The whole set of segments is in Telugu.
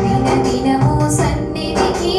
దినదినము సన్నిధికి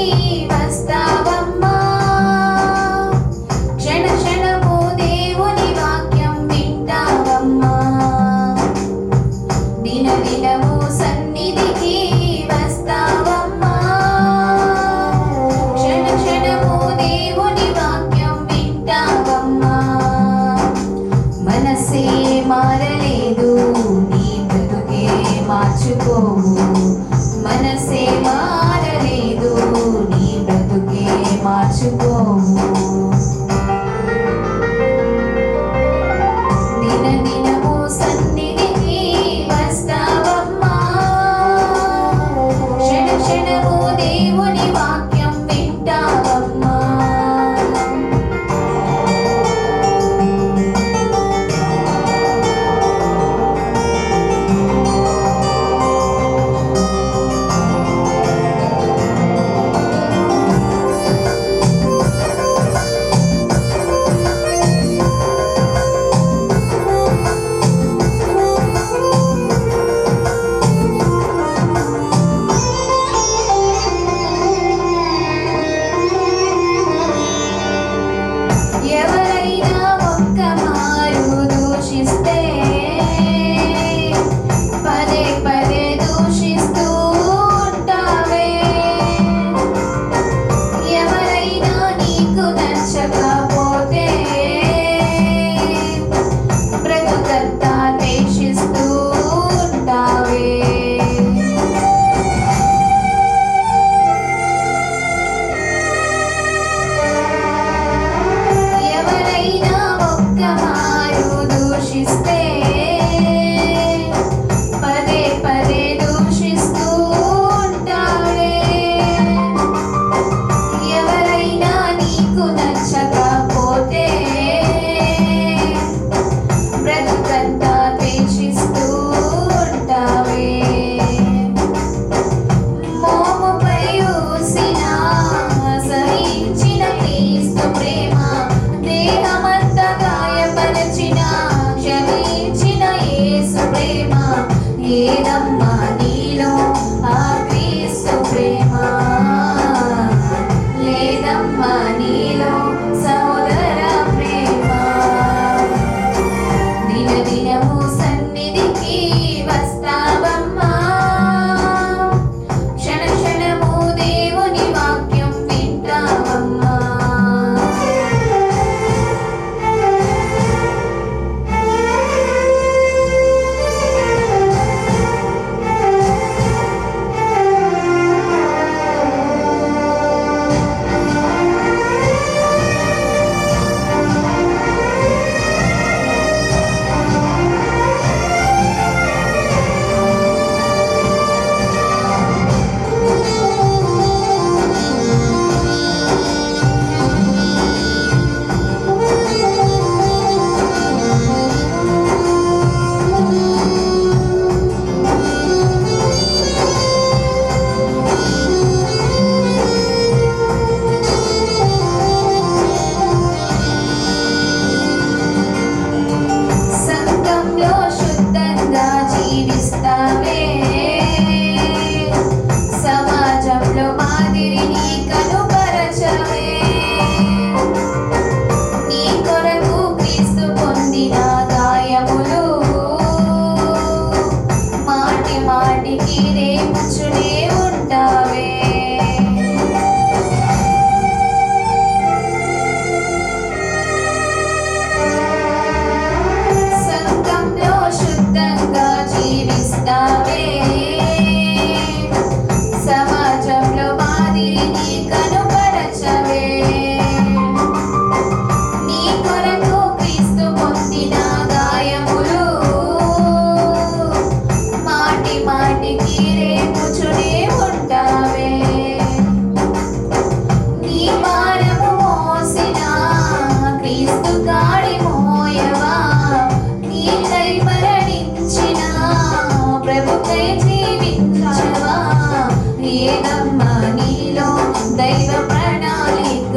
లేదమ్మా నీలో దైవ ప్రణాళిక,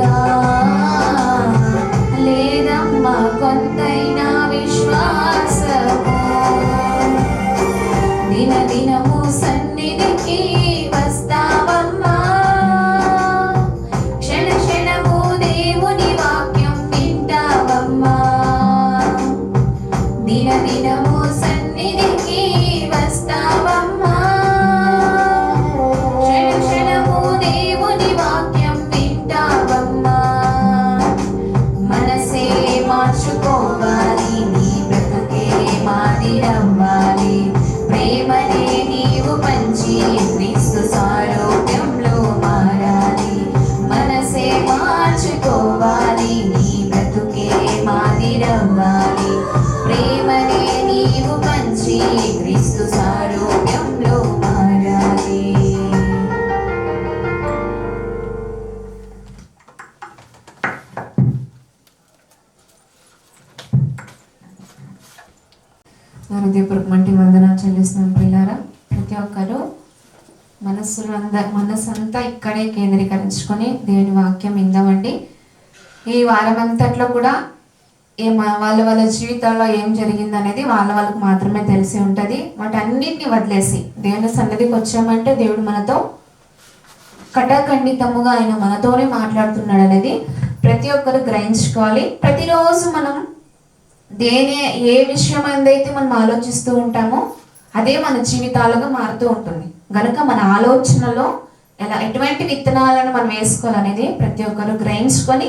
లేదమ్మా కొంతైనా విశ్వాసము. దినదినము సన్నిధికి వస్తావమ్మా, క్షణ క్షణము దేవుని వాక్యం వింటావమ్మా. దినదినము సన్నిధికి వస్తావమ్మా, క్షణ క్షణము దేవుని వాక్యం వింటావమ్మా. మనసే మార్చుకోవాలి, నీ బ్రతుకే మాదిరవ్వాలి. ప్రేమనే నీవు పంచి క్రీస్తు సారూప్యంలో మారాలి. మనసే మార్చుకోవాలి, నీ బ్రతుకే మాదిరవ్వాలి. ప్రేమనే నీవు పంచి క్రీస్తు సారూప్యంలో మారాలి. హృదయపూర్వక మంటి వందనాలు చెల్లిస్తున్నాం పిల్లారా. ప్రతి ఒక్కరు మనసంతా ఇక్కడే కేంద్రీకరించుకొని దేవుని వాక్యం విందామండి. ఈ వారం అంతట్లో కూడా వాళ్ళ జీవితాల్లో ఏం జరిగింది అనేది వాళ్ళకు మాత్రమే తెలిసి ఉంటుంది. వాటన్నిటిని వదిలేసి దేవుని సన్నిధికి వచ్చామంటే దేవుడు మనతో కటాఖండితముగా ఆయన మనతోనే మాట్లాడుతున్నాడు అనేది ప్రతి ఒక్కరు గ్రహించుకోవాలి. ప్రతిరోజు మనం ఏ విషయం అయితే మనం ఆలోచిస్తూ ఉంటామో అదే మన జీవితాలుగా మారుతూ ఉంటుంది. గనుక మన ఆలోచనలో ఎటువంటి విత్తనాలను మనం వేసుకోవాలనేది ప్రతి ఒక్కరు గ్రహించుకొని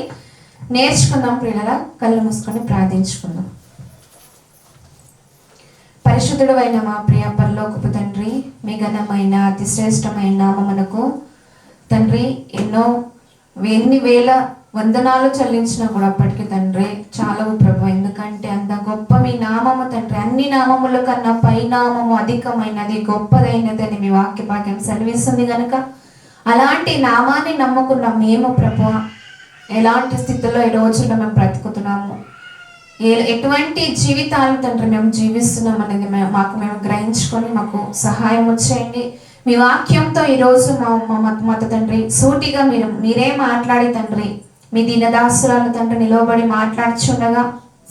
నేర్చుకుందాం. ప్రియులరా, కళ్ళు మూసుకొని ప్రార్థించుకుందాం. పరిశుద్ధుడు అయిన మా ప్రియ పరలోకపు తండ్రి, మీ ఘనమైన అతి శ్రేష్టమైన నామమునకు తండ్రి ఎన్ని వేల వందనాలు చెల్లించినా కూడా అప్పటికి తండ్రి చాలవు ప్రభు. ఎందుకంటే అంత గొప్ప మీ నామము తండ్రి, అన్ని నామముల కన్నా పై నామము అధికమైనది, గొప్పదైనది అని మీ వాక్య భాగ్యం సెలవిస్తుంది. కనుక అలాంటి నామాన్ని నమ్ముకున్న మేము ప్రభు ఎలాంటి స్థితిలో ఈ రోజుల్లో మేము బ్రతుకుతున్నాము, ఎటువంటి జీవితాలు తండ్రి మేము జీవిస్తున్నాం అనేది మేము గ్రహించుకొని మాకు సహాయం చేయండి. మీ వాక్యంతో ఈరోజు మా తండ్రి సూటిగా మీరే మాట్లాడి తండ్రి, మీ దీనదాసురాలు తండ్రి నిలవబడి మాట్లాడుచుండగా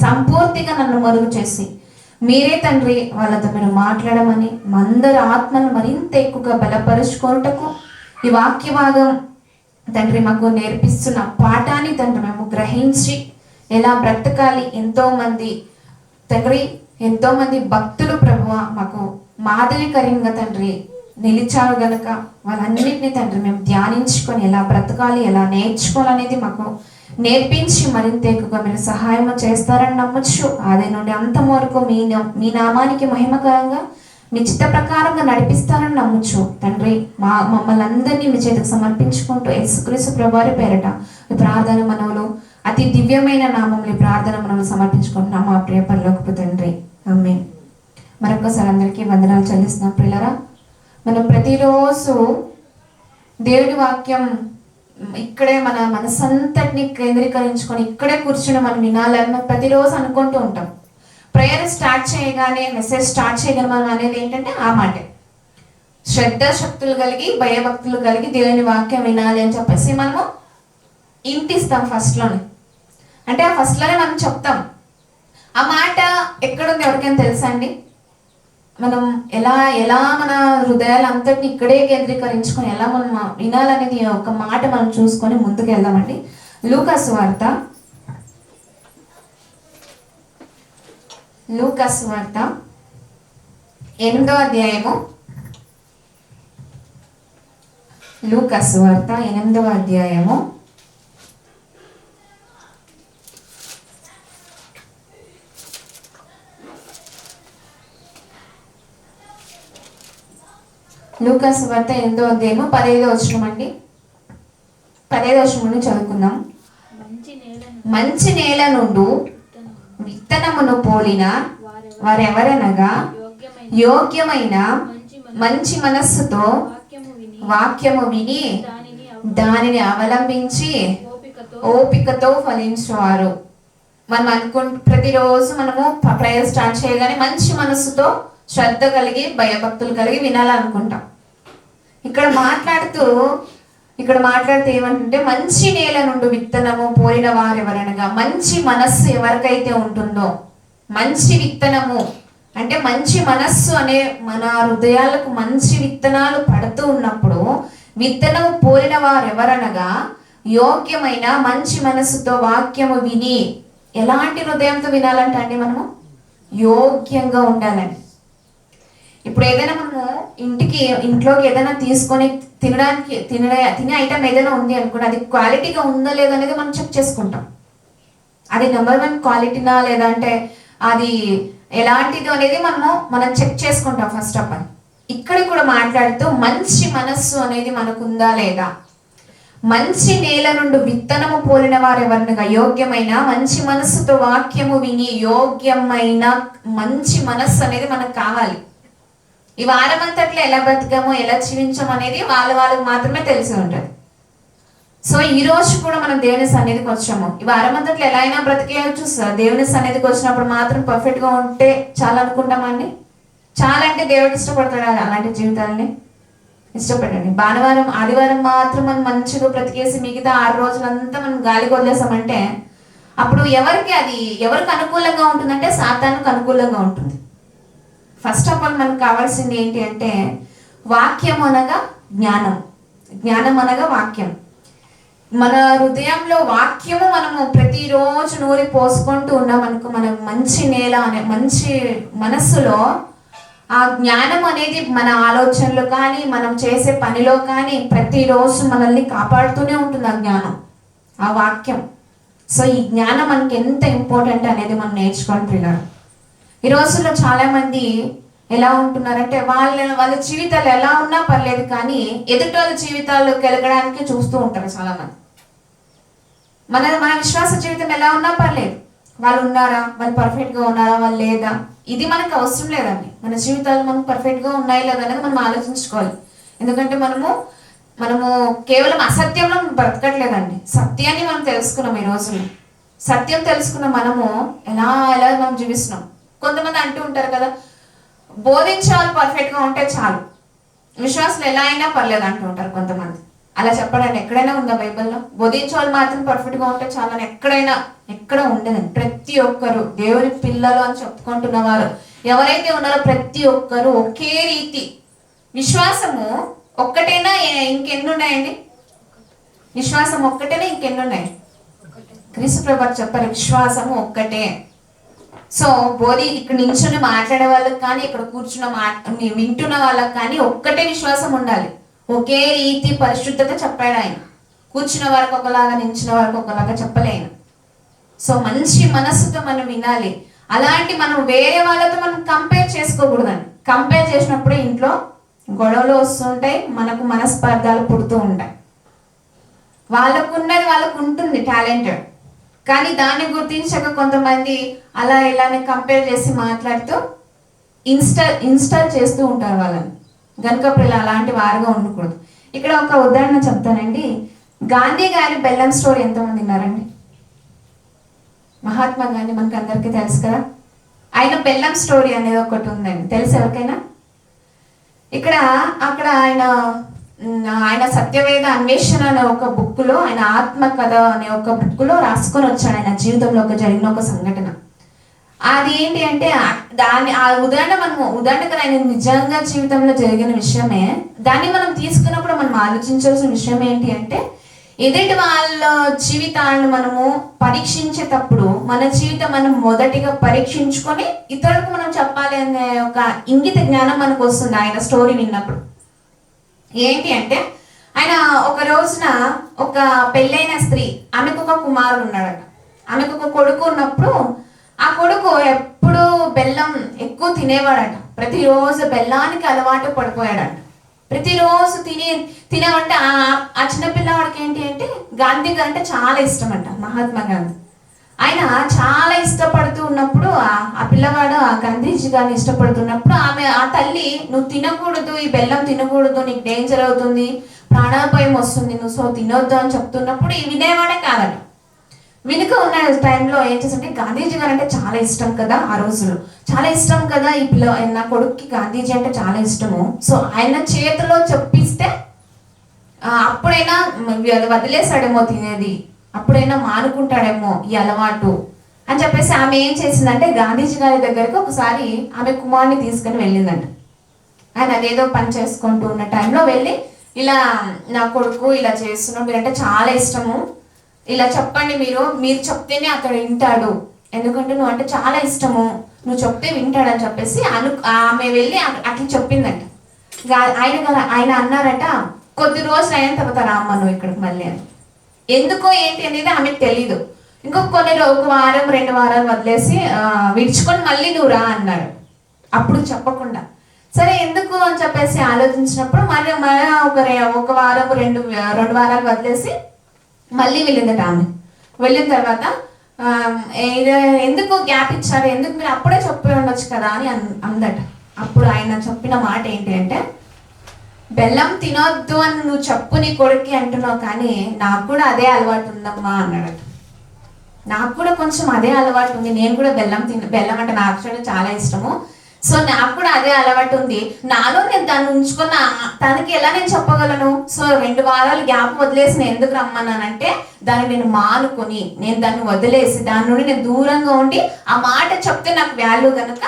సంపూర్తిగా నన్ను మరుగు చేసి మీరే తండ్రి వాళ్ళతో మీరు మాట్లాడమని అందరి ఆత్మను మరింత ఎక్కువగా బలపరుచుకోవటకు ఈ వాక్య భాగం తండ్రి మాకు నేర్పిస్తున్న పాఠాన్ని తండ్రి మేము గ్రహించి ఎలా బ్రతకాలి. ఎంతో మంది భక్తులు ప్రభువ మాకు మాదిరికరంగా తండ్రి నిలిచారు. గనక వాళ్ళన్నిటినీ తండ్రి మేము ధ్యానించుకొని ఎలా బ్రతకాలి, ఎలా నేర్చుకోవాలనేది మాకు నేర్పించి మరింత ఎక్కువగా మీరు సహాయం చేస్తారని నమ్మచ్చు. ఆది నుండి అంతం వరకు మీ నామానికి మహిమకరంగా మీ చిత్త ప్రకారంగా నడిపిస్తారని నమ్మచ్చు తండ్రి. మమ్మల్ని అందరినీ మీ చేతికి సమర్పించుకుంటూ యేసుక్రీస్తు ప్రభువారి పేరట ఈ ప్రార్థన మనవులు అతి దివ్యమైన నామంలో ప్రార్థన మనం సమర్పించుకుంటున్నాం మా ప్రియ పరలోకపు తండ్రి, ఆమేన్. మరొకసారి అందరికీ వందనాలు చెల్లిస్తున్నాం. ప్రియులారా, మనం ప్రతిరోజు దేవుని వాక్యం ఇక్కడే మన మనసంతటిని కేంద్రీకరించుకొని ఇక్కడే కూర్చుని మనం వినాలని ప్రతిరోజు అనుకుంటూ ఉంటాం. ప్రేయర్ స్టార్ట్ చేయగానే, మెసేజ్ స్టార్ట్ చేయగానే మనం అనేది ఏంటంటే ఆ మాటే, శ్రద్ధ శక్తులు కలిగి భయభక్తులు కలిగి దేవుని వాక్యం వినాలి అని చెప్పేసి మనము ఇంటిస్తాం ఫస్ట్లోనే. అంటే ఆ ఫస్ట్లోనే మనం చెప్తాం. ఆ మాట ఎక్కడుంది ఎవరికైనా తెలుసా అండి? మనం ఎలా మన హృదయాలంతటిని ఇక్కడే కేంద్రీకరించుకొని ఎలా మనం వినాలనేది ఒక మాట మనం చూసుకొని ముందుకు వెళ్దామండి. లూకాసు వార్త 8వ అధ్యాయము. లూకాసు వార్త 8వ అధ్యాయము 8వ అధ్యాయము 15వ వచనం అండి. 15వ వచనం నుండి చదువుకుందాం. మంచి నేల నుండు విత్తనమును పోలిన వారెవరనగా యోగ్యమైన మంచి మనస్సుతో వాక్యము విని దానిని అవలంబించి ఓపికతో ఫలించువారు. మనం ప్రతిరోజు మనము ప్రేయర్ స్టార్ట్ చేయగానే మంచి మనస్సుతో శ్రద్ధ కలిగి భయభక్తులు కలిగి వినాలనుకుంటాం. ఇక్కడ మాట్లాడుతూ ఏమంటుంటే, మంచి నేల నుండి విత్తనము పోలిన వారు ఎవరనగా, మంచి మనస్సు ఎవరికైతే ఉంటుందో. మంచి విత్తనము అంటే మంచి మనస్సు అనే మన హృదయాలకు మంచి విత్తనాలు పడుతూ ఉన్నప్పుడు, విత్తనము పోలిన వారు ఎవరనగా యోగ్యమైన మంచి మనస్సుతో వాక్యము విని. ఎలాంటి హృదయంతో వినాలంట అండి? మనము యోగ్యంగా ఉండాలండి. ఇప్పుడు ఏదైనా మనము ఇంట్లోకి ఏదైనా తీసుకొని తినే ఐటమ్ ఏదైనా ఉంది అనుకోండి, అది క్వాలిటీగా ఉందో లేదో అనేది మనం చెక్ చేసుకుంటాం. అది నెంబర్ 1 క్వాలిటీనా లేదంటే అది ఎలాంటిదో అనేది మనం చెక్ చేసుకుంటాం ఫస్ట్ ఆఫ్ ఆల్. ఇక్కడ కూడా మాట్లాడుతూ మంచి మనస్సు అనేది మనకు ఉందా లేదా. మంచి నేల నుండి విత్తనము పోలిన వారు ఎవరినగా యోగ్యమైన మంచి మనస్సుతో వాక్యము విని. యోగ్యమైన మంచి మనస్సు అనేది మనకు కావాలి. ఈ వారం అంతట్లో ఎలా బ్రతకమో ఎలా జీవించాము అనేది వాళ్ళకు మాత్రమే తెలిసి ఉంటుంది. సో ఈ రోజు కూడా మనం దేవుని సన్నిధికి వచ్చాము. ఈ వారం అంతట్లో ఎలా అయినా బ్రతికేయచ్చు సార్. దేవుని సన్నిధికి వచ్చినప్పుడు మాత్రం పర్ఫెక్ట్ గా ఉంటే చాలా అనుకుంటామండి. చాలా అంటే దేవుడు ఇష్టపడతాడు అలాంటి జీవితాలని. ఇష్టపడండి. ఆదివారం మాత్రం మనం మంచిగా బ్రతికేసి మిగతా 6 రోజులంతా మనం గాలికి వదిలేసామంటే అప్పుడు ఎవరికి అనుకూలంగా ఉంటుందంటే సాతానుకు అనుకూలంగా ఉంటుంది. ఫస్ట్ ఆఫ్ ఆల్ మనకు కావాల్సింది ఏంటి అంటే వాక్యం అనగా జ్ఞానం. జ్ఞానం అనగా వాక్యం. మన హృదయంలో వాక్యము మనము ప్రతిరోజు నూరి పోసుకుంటూ ఉన్నాం అనుకో, మనం మంచి నేల అనే మంచి మనస్సులో ఆ జ్ఞానం అనేది మన ఆలోచనలు కానీ మనం చేసే పనిలో కానీ ప్రతిరోజు మనల్ని కాపాడుతూనే ఉంటుంది ఆ జ్ఞానం, ఆ వాక్యం. సో ఈ జ్ఞానం మనకి ఎంత ఇంపార్టెంట్ అనేది మనం నేర్చుకుంటున్నారు. ఈ రోజుల్లో చాలా మంది ఎలా ఉంటున్నారంటే వాళ్ళ జీవితాలు ఎలా ఉన్నా పర్లేదు కానీ ఎదుటోళ్ళ జీవితాల్లో కెలగడానికి చూస్తూ ఉంటారు చాలా మంది. మన విశ్వాస జీవితం ఎలా ఉన్నా పర్లేదు, వాళ్ళు ఉన్నారా, వాళ్ళు పర్ఫెక్ట్ గా ఉన్నారా, వాళ్ళు లేదా, ఇది మనకు అవసరం లేదండి. మన జీవితాలు మనం పర్ఫెక్ట్ గా ఉన్నాయి లేదనేది మనం ఆలోచించుకోవాలి. ఎందుకంటే మనము కేవలం అసత్యంలో బ్రతకట్లేదండి, సత్యాన్ని మనం తెలుసుకున్నాం. ఈ రోజుల్లో సత్యం తెలుసుకున్న మనము ఎలా మనం జీవిస్తున్నాం. కొంతమంది అంటూ ఉంటారు కదా, బోధించే వాళ్ళు పర్ఫెక్ట్ గా ఉంటే చాలు, విశ్వాసులు ఎలా అయినా పర్లేదు అంటూ ఉంటారు కొంతమంది. అలా చెప్పడండి ఎక్కడైనా ఉందా బైబిల్లో? బోధించే వాళ్ళు మాత్రం పర్ఫెక్ట్ గా ఉంటే చాలు అని ఎక్కడ ఉండదండి. ప్రతి ఒక్కరు దేవుని పిల్లలు అని చెప్పుకుంటున్న వారు ఎవరైతే ఉన్నారో ప్రతి ఒక్కరు ఒకే రీతి. విశ్వాసము ఒక్కటేనా ఇంకెన్ని ఉన్నాయండి? విశ్వాసం ఒక్కటేనా ఇంకెన్ని ఉన్నాయి? క్రీస్తు ప్రభువు చెప్పారు విశ్వాసము ఒక్కటే. సో ఇక్కడ నించుని మాట్లాడే వాళ్ళకి కానీ ఇక్కడ వింటున్న వాళ్ళకి కానీ ఒక్కటే విశ్వాసం ఉండాలి. ఒకే రీతి పరిశుద్ధత చెప్పాడు ఆయన. కూర్చున్న వారికి ఒకలాగా, నించిన వారికి ఒకలాగా చెప్పలే ఆయన. సో మంచి మనస్సుతో మనం వినాలి. అలాంటి మనం వేరే వాళ్ళతో మనం కంపేర్ చేసుకోకూడదండి. కంపేర్ చేసినప్పుడు ఇంట్లో గొడవలు వస్తుంటాయి, మనకు మనస్పర్ధాలు పుడుతూ ఉంటాయి. వాళ్ళకున్నది వాళ్ళకు ఉంటుంది టాలెంటెడ్, కానీ దాన్ని గుర్తించక కొంతమంది అలా ఇలానే కంపేర్ చేసి మాట్లాడుతూ ఇన్స్టాల్ చేస్తూ ఉంటారు వాళ్ళని. గనుక అలాంటి వారుగా ఉండకూడదు. ఇక్కడ ఒక ఉదాహరణ చెప్తానండి. గాంధీ గారి బెల్లం స్టోరీ ఎంతమంది విన్నారండి? మహాత్మా గాంధీ మనకు అందరికీ తెలుసు కదా. ఆయన బెల్లం స్టోరీ అనేది ఒకటి ఉందండి, తెలుసు ఎవరికైనా? అక్కడ ఆయన సత్యవేద అన్వేషణ అనే ఒక బుక్ లో, ఆయన ఆత్మకథ అనే ఒక బుక్ లో రాసుకొని వచ్చాడు ఆయన జీవితంలో జరిగిన ఒక సంఘటన. అది ఏంటి అంటే ఆ ఉదాహరణగా ఆయన నిజంగా జీవితంలో జరిగిన విషయమే. దాన్ని మనం తీసుకున్నప్పుడు మనం ఆలోచించాల్సిన విషయం ఏంటి అంటే ఎదుటి వాళ్ళ జీవితాలను మనము పరీక్షించేటప్పుడు మన జీవితం మనం మొదటిగా పరీక్షించుకొని ఇతరులకు మనం చెప్పాలి అనే ఒక ఇంగిత జ్ఞానం మనకు వస్తుంది ఆయన స్టోరీ విన్నప్పుడు. ఏంటి అంటే ఆయన ఒక రోజున ఒక పెళ్ళైన స్త్రీ, ఆమెకు ఒక కుమారుడు ఉన్నాడట. ఆమెకు ఒక కొడుకు ఉన్నప్పుడు ఆ కొడుకు ఎప్పుడు బెల్లం ఎక్కువ తినేవాడట. ప్రతిరోజు బెల్లానికి అలవాటు పడిపోయాడట. ప్రతిరోజు తినేవంటే ఆ చిన్నపిల్లవాడికి ఏంటి అంటే గాంధీ అంటే చాలా ఇష్టం అంట, మహాత్మా గాంధీ. ఆయన చాలా ఇష్టపడుతూ ఉన్నప్పుడు ఆ పిల్లవాడు ఆ గాంధీజీ గారిని ఇష్టపడుతున్నప్పుడు ఆ తల్లి, నువ్వు తినకూడదు, ఈ బెల్లం తినకూడదు, నీకు డేంజర్ అవుతుంది, ప్రాణాపాయం వస్తుంది, నువ్వు సో తినొద్దు అని చెప్తున్నప్పుడు వినేవాడే కాదట. వెనుక ఉన్న టైంలో ఏం చేస్తుంటే గాంధీజీ గారు అంటే చాలా ఇష్టం కదా, ఆ రోజుల్లో చాలా ఇష్టం కదా, ఈ నా కొడుక్కి గాంధీజీ అంటే చాలా ఇష్టము. సో ఆయన చేతిలో చెప్పిస్తే అప్పుడైనా వదిలేసాడేమో తినేది, అప్పుడైనా మానుకుంటాడేమో ఈ అలవాటు అని చెప్పేసి ఆమె ఏం చేసిందంటే గాంధీజీ గారి దగ్గరికి ఒకసారి ఆమె కుమారుని తీసుకుని వెళ్ళిందంట. ఆయన అదేదో పని చేసుకుంటూ ఉన్న టైంలో వెళ్ళి, ఇలా నా కొడుకు ఇలా చేస్తున్నాడు, మీరంటే చాలా ఇష్టము, ఇలా చెప్పండి, మీరు చెప్తేనే అతడు వింటాడు, ఎందుకంటే నువ్వు అంటే చాలా ఇష్టము, నువ్వు చెప్తే వింటాడని చెప్పేసి ఆమె వెళ్ళి అట్లా చెప్పిందంట. ఆయన అన్నారట, కొద్ది రోజులు అయిన తర్వాత రామ్మ నువ్వు ఇక్కడికి మళ్ళీ అని. ఎందుకో ఏంటి అనేది ఆమెకు తెలీదు. ఒక వారం 2 వారాలు వదిలేసి విడుచుకొని మళ్ళీ నువ్వు రా అన్నాడు. అప్పుడు చెప్పకుండా సరే ఎందుకు అని చెప్పేసి ఆలోచించినప్పుడు మరి ఒక వారం 2 వారాలు వదిలేసి మళ్ళీ వెళ్ళిందట ఆమె. వెళ్ళిన తర్వాత ఎందుకు గ్యాప్ ఇచ్చారు, ఎందుకు మీరు అప్పుడే చెప్పి ఉండొచ్చు కదా అని అందట. అప్పుడు ఆయన చెప్పిన మాట ఏంటి అంటే, బెల్లం తినొద్దు అని నువ్వు చెప్పు నీ కొడుక్కి అంటున్నావు, కానీ నాకు కూడా అదే అలవాటు ఉందమ్మా అన్నాడట. నాకు కూడా కొంచెం అదే అలవాటు ఉంది, నేను కూడా బెల్లం అంటే నాకు చాలా ఇష్టము, సో నాకు కూడా అదే అలవాటు ఉంది, నాలో నేను దాన్ని ఉంచుకున్న తనకి ఎలా నేను చెప్పగలను. సో 2 వారాలు గ్యాప్ వదిలేసి నేను ఎందుకు రమ్మన్నానంటే, దాన్ని నేను మానుకొని నేను దాన్ని వదిలేసి దాని నుండి నేను దూరంగా ఉండి ఆ మాట చెప్తే నాకు వాల్యూ కనుక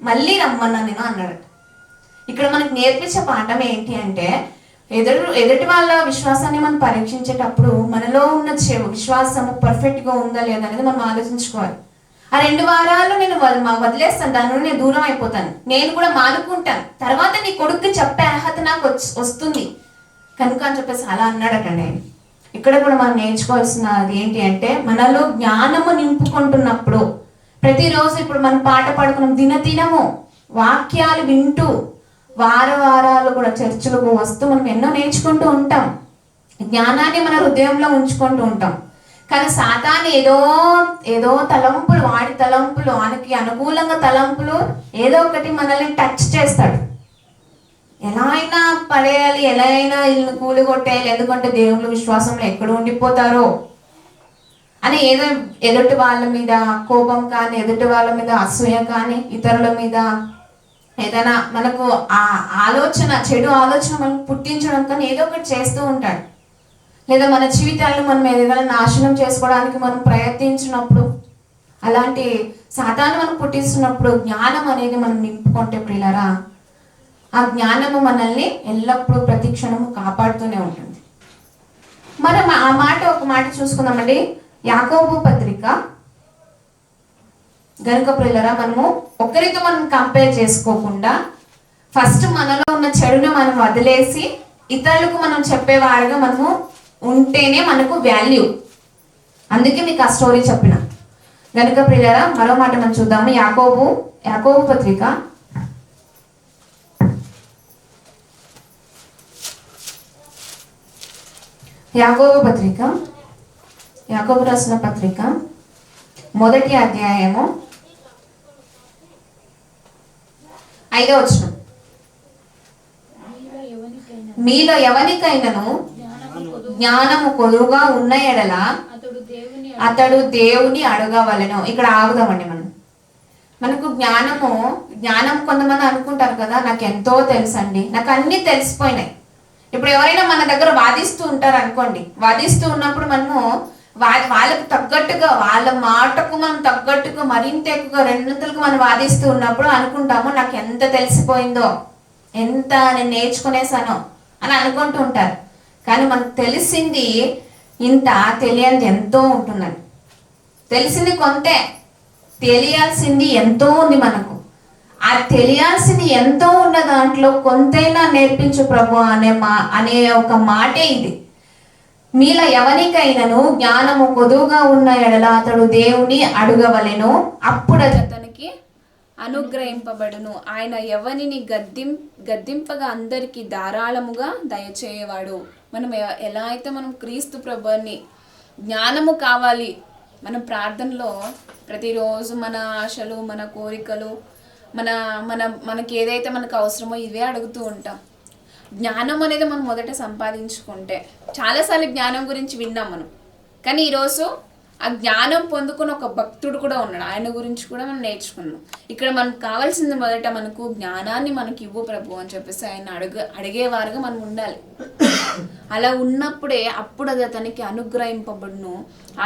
మళ్ళీ రమ్మన్నా నేను అన్నాడట. ఇక్కడ మనకు నేర్పించే పాఠం ఏంటి అంటే, ఎదుటి వాళ్ళ విశ్వాసాన్ని మనం పరీక్షించేటప్పుడు మనలో ఉన్న విశ్వాసము పర్ఫెక్ట్గా ఉందా లేదా అనేది మనం ఆలోచించుకోవాలి. ఆ 2 వారాలు నేను వదిలేస్తాను, దాని నుండి నేను దూరం అయిపోతాను, నేను కూడా మానుకుంటాను, తర్వాత నీ కొడుకు చెప్పే అర్హత నాకు వస్తుంది కనుక అని చెప్పేసి అలా అన్నాడటండి. ఇక్కడ కూడా మనం నేర్చుకోవాల్సినది ఏంటి అంటే, మనలో జ్ఞానము నింపుకుంటున్నప్పుడు ప్రతిరోజు ఇప్పుడు మనం పాట పాడుకున్నాం, దినదినము వాక్యాలు వింటూ వారాలు కూడా చర్చలకు వస్తూ మనం ఎన్నో నేర్చుకుంటూ ఉంటాం, జ్ఞానాన్ని మన హృదయంలో ఉంచుకుంటూ ఉంటాం. కానీ సాతాను ఏదో తలంపులు, వాడి తలంపులు, ఆయనకి అనుకూలంగా తలంపులు ఏదో ఒకటి మనల్ని టచ్ చేస్తాడు. ఎలా అయినా పడేయాలి, ఎలా అయినా ఇల్లు కూలిగొట్టేయాలి, ఎందుకంటే దేవుళ్ళు విశ్వాసంలో ఎక్కడ ఉండిపోతారో అని ఎదుటి వాళ్ళ మీద కోపం కానీ, ఎదుటి వాళ్ళ మీద అసూయ కానీ, ఇతరుల మీద ఏదైనా మనకు ఆ ఆలోచన, చెడు ఆలోచన మనకు పుట్టించడం కానీ ఏదో ఒకటి చేస్తూ ఉంటాడు. లేదా మన జీవితాలను మనం ఏదైనా నాశనం చేసుకోవడానికి మనం ప్రయత్నించినప్పుడు, అలాంటి సాతాను మనం పుట్టిస్తున్నప్పుడు జ్ఞానం అనేది మనం నింపుకుంటే ప్రియులారా, ఆ జ్ఞానము మనల్ని ఎల్లప్పుడూ ప్రతి క్షణము కాపాడుతూనే ఉంటుంది. మనం ఒక మాట చూసుకుందామండి. యాకోబు పత్రిక గనుక ప్రియులారా, మనము ఒకరితో మనం కంపేర్ చేసుకోకుండా ఫస్ట్ మనలో ఉన్న చెడును మనం వదిలేసి ఇతరులకు మనం చెప్పేవారుగా మనము ఉంటేనే మనకు వాల్యూ. అందుకే మీకు ఆ స్టోరీ చెప్పిన. గనుక ప్రియులారా, మరో మాట మనం చూద్దాము. యాకోబు పత్రిక యాకోబు రాసిన పత్రిక 1వ అధ్యాయము 5వ వచనం. మీలో ఎవరికైనాను జ్ఞానము కొదువుగా ఉన్న ఎడల అతడు దేవుని అడగవలెను. ఇక్కడ ఆగుదామండి. మనకు జ్ఞానం కొంతమంది అనుకుంటారు కదా, నాకు ఎంతో తెలుసండి, నాకు అన్ని తెలిసిపోయినాయి. ఇప్పుడు ఎవరైనా మన దగ్గర వాదిస్తూ ఉంటారు అనుకోండి, వాదిస్తూ ఉన్నప్పుడు మనము వాళ్ళకు తగ్గట్టుగా, వాళ్ళ మాటకు మనం తగ్గట్టుగా మరింత ఎక్కువగా 200కు మనం వాదిస్తూ ఉన్నప్పుడు అనుకుంటాము, నాకు ఎంత తెలిసిపోయిందో, ఎంత నేను నేర్చుకునేసానో అని అనుకుంటూ ఉంటారు. కానీ మనకు తెలిసింది ఇంత, తెలియనిది ఎంతో ఉంటుందండి. తెలిసింది కొంతే, తెలియాల్సింది ఎంతో ఉంది మనకు. ఆ తెలియాల్సింది ఎంతో ఉన్న దాంట్లో కొంతైనా నేర్పించు ప్రభు అనే ఒక మాటే ఇది. మీలో ఎవరికైనాను జ్ఞానము కొదువుగా ఉన్న ఎడల అతడు దేవుని అడగవలెను, అప్పుడు అతనికి అనుగ్రహింపబడును. ఆయన ఎవరిని గద్దింపగా అందరికీ ధారాళముగా దయచేయవాడు. మనం ఎలా అయితే మనం క్రీస్తు ప్రభుని జ్ఞానము కావాలి, మన ప్రార్థనలో ప్రతిరోజు మన ఆశలు, మన కోరికలు, మనకి ఏదైతే మనకు అవసరమో ఇవే అడుగుతూ ఉంటాం. జ్ఞానం అనేది మనం మొదట సంపాదించుకుంటే, చాలాసార్లు జ్ఞానం గురించి విన్నాం మనం, కానీ ఈరోజు ఆ జ్ఞానం పొందుకుని ఒక భక్తుడు కూడా ఉన్నాడు. ఆయన గురించి కూడా మనం నేర్చుకున్నాం. ఇక్కడ మనకు కావాల్సింది మొదట మనకు జ్ఞానాన్ని మనకి ఇవ్వు ప్రభు అని చెప్పేసి ఆయన అడిగేవారుగా మనం ఉండాలి. అలా ఉన్నప్పుడే అప్పుడు అది అతనికి అనుగ్రహింపబడును.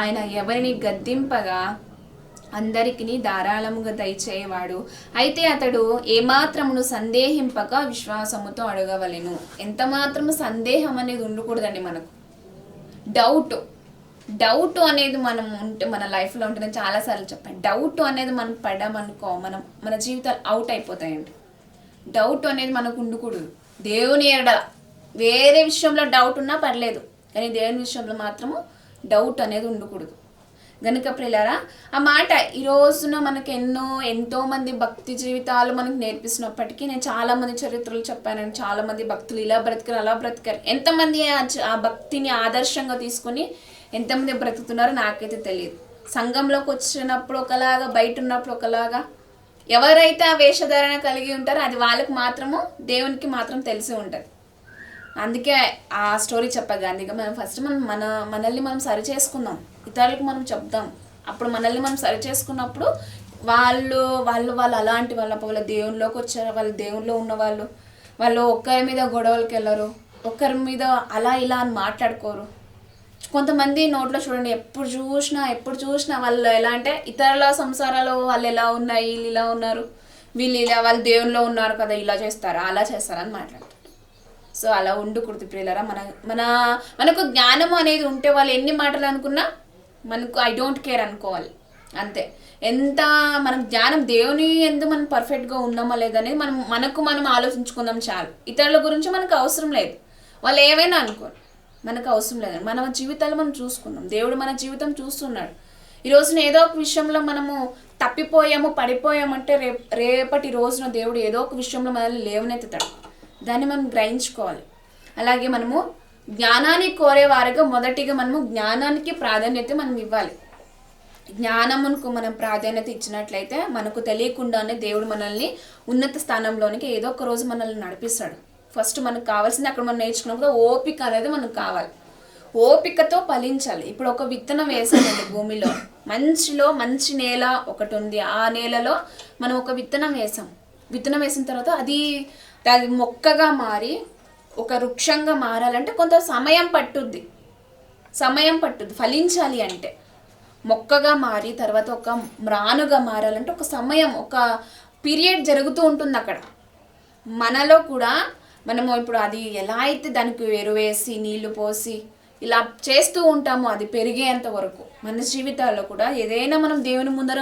ఆయన ఎవరిని గద్దింపగా అందరికీ ధారాళముగా దయచేయవాడు. అయితే అతడు ఏమాత్రమును సందేహింపక విశ్వాసముతో అడగవలెను. ఎంత మాత్రము సందేహం అనేది ఉండకూడదండి. మనకు డౌట్ అనేది మనం ఉంటే మన లైఫ్లో ఉంటుంది. చాలాసార్లు చెప్పాను, డౌట్ అనేది మనం పడ్డామనుకో మన జీవితాలు అవుట్ అయిపోతాయండి. డౌట్ అనేది మనకు ఉండకూడదు. దేవుని ఎడల వేరే విషయంలో డౌట్ ఉన్నా పర్లేదు, కానీ దేవుని విషయంలో మాత్రము డౌట్ అనేది ఉండకూడదు. గనుక ప్రియులారా, ఆ మాట ఈ రోజున మనకు ఎంతో మంది భక్తి జీవితాలు మనకు నేర్పిస్తున్నప్పటికీ నేను చాలా మంది చరిత్రలు చెప్పానండి. చాలా మంది భక్తులు ఇలా బ్రతికారు, అలా బ్రతికారు. ఎంతమంది ఆ భక్తిని ఆదర్శంగా తీసుకొని ఎంతమంది బ్రతుకుతున్నారో నాకైతే తెలియదు. సంఘంలోకి వచ్చినప్పుడు ఒకలాగా, బయట ఉన్నప్పుడు ఒకలాగా. ఎవరైతే ఆ వేషధారణ కలిగి ఉంటారో అది వాళ్ళకి మాత్రము, దేవునికి మాత్రం తెలిసి ఉంటుంది. అందుకే ఆ స్టోరీ చెప్పగా అందుకే మనం ఫస్ట్ మనల్ని మనం సరి చేసుకుందాం, ఇతరులకు మనం చెప్దాం. అప్పుడు మనల్ని మనం సరి చేసుకున్నప్పుడు వాళ్ళు అలాంటి వాళ్ళ దేవునిలోకి వచ్చారు, వాళ్ళు దేవునిలో ఉన్న వాళ్ళు ఒక్కరి మీద గొడవలకి వెళ్ళరు, ఒక్కరి మీద అలా ఇలా అని మాట్లాడుకోరు. కొంతమంది నోట్లో చూడండి, ఎప్పుడు చూసినా వాళ్ళు ఎలా అంటే ఇతరుల సంసారాలు వాళ్ళు ఎలా ఉన్నాయి, వీళ్ళు ఇలా ఉన్నారు, వీళ్ళు ఇలా, వాళ్ళు దేవునిలో ఉన్నారు కదా, ఇలా చేస్తారా అలా చేస్తారా అని మాట్లాడతారు. సో అలా ఉండకూడదు ప్రియులారా. మనకు జ్ఞానం అనేది ఉంటే వాళ్ళు ఎన్ని మాటలు అనుకున్నా మనకు ఐ డోంట్ కేర్ అనుకోవాలి అంతే. ఎంత మనం జ్ఞానం దేవుని ఎందుకు మనం పర్ఫెక్ట్గా ఉన్నామా లేదనేది మనం ఆలోచించుకుందాం చాలు. ఇతరుల గురించి మనకు అవసరం లేదు, వాళ్ళు ఏమైనా అనుకోరు, మనకు అవసరం లేదు. మన జీవితాలు మనం చూసుకుందాం. దేవుడు మన జీవితం చూస్తున్నాడు. ఈ రోజున ఏదో ఒక విషయంలో మనము తప్పిపోయాము, పడిపోయామంటే రేపటి రోజున దేవుడు ఏదో ఒక విషయంలో మనల్ని లేవనెత్తుతాడు. దాన్ని మనం గ్రహించుకోవాలి. అలాగే మనము జ్ఞానాన్ని కోరేవారుగా మొదటిగా మనము జ్ఞానానికి ప్రాధాన్యత మనం ఇవ్వాలి. జ్ఞానమునకు మనం ప్రాధాన్యత ఇచ్చినట్లయితే మనకు తెలియకుండానే దేవుడు మనల్ని ఉన్నత స్థానంలోనికి ఏదో ఒక రోజు మనల్ని నడిపిస్తాడు. ఫస్ట్ మనకు కావాల్సింది అక్కడ మనం నేర్చుకున్నప్పుడు ఓపిక అనేది మనకు కావాలి. ఓపికతో ఫలించాలి. ఇప్పుడు ఒక విత్తనం వేసామండి భూమిలో, మంచి నేల ఒకటి ఉంది. ఆ నేలలో మనం ఒక విత్తనం వేసాం. విత్తనం వేసిన తర్వాత అది మొక్కగా మారి ఒక వృక్షంగా మారాలంటే కొంత సమయం పట్టుద్ది. ఫలించాలి అంటే మొక్కగా మారి తర్వాత ఒక మ్రానుగా మారాలంటే ఒక సమయం, ఒక పీరియడ్ జరుగుతూ ఉంటుంది అక్కడ. మనలో కూడా మనము ఇప్పుడు అది ఎలా అయితే దానికి ఎరువేసి నీళ్లు పోసి ఇలా చేస్తూ ఉంటామో అది పెరిగేంత వరకు మన జీవితాల్లో కూడా ఏదైనా మనం దేవుని ముందర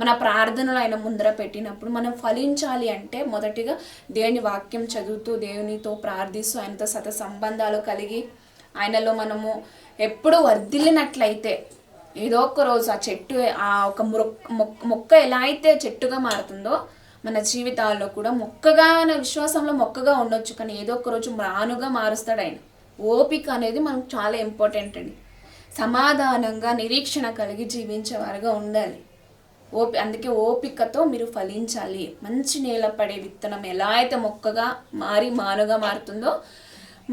మన ప్రార్థనలు ఆయన ముందర పెట్టినప్పుడు మనం ఫలించాలి అంటే మొదటిగా దేవుని వాక్యం చదువుతూ దేవునితో ప్రార్థిస్తూ ఆయనతో సత సంబంధాలు కలిగి ఆయనలో మనము ఎప్పుడు వర్ధిల్లినట్లయితే ఏదో ఒక రోజు ఆ చెట్టు ఆ ఒక మొక్క ఎలా అయితే చెట్టుగా మారుతుందో మన జీవితాల్లో కూడా మొక్కగా విశ్వాసంలో మొక్కగా ఉండొచ్చు, కానీ ఏదో ఒక రోజు మ్రానుగా మారుస్తాడు ఆయన. ఓపిక అనేది మనకు చాలా ఇంపార్టెంట్ అండి. సమాధానంగా నిరీక్షణ కలిగి జీవించేవారుగా ఉండాలి. అందుకే ఓపికతో మీరు ఫలించాలి. మంచి నేల పడే విత్తనం ఎలా అయితే మొక్కగా మారి మానుగా మారుతుందో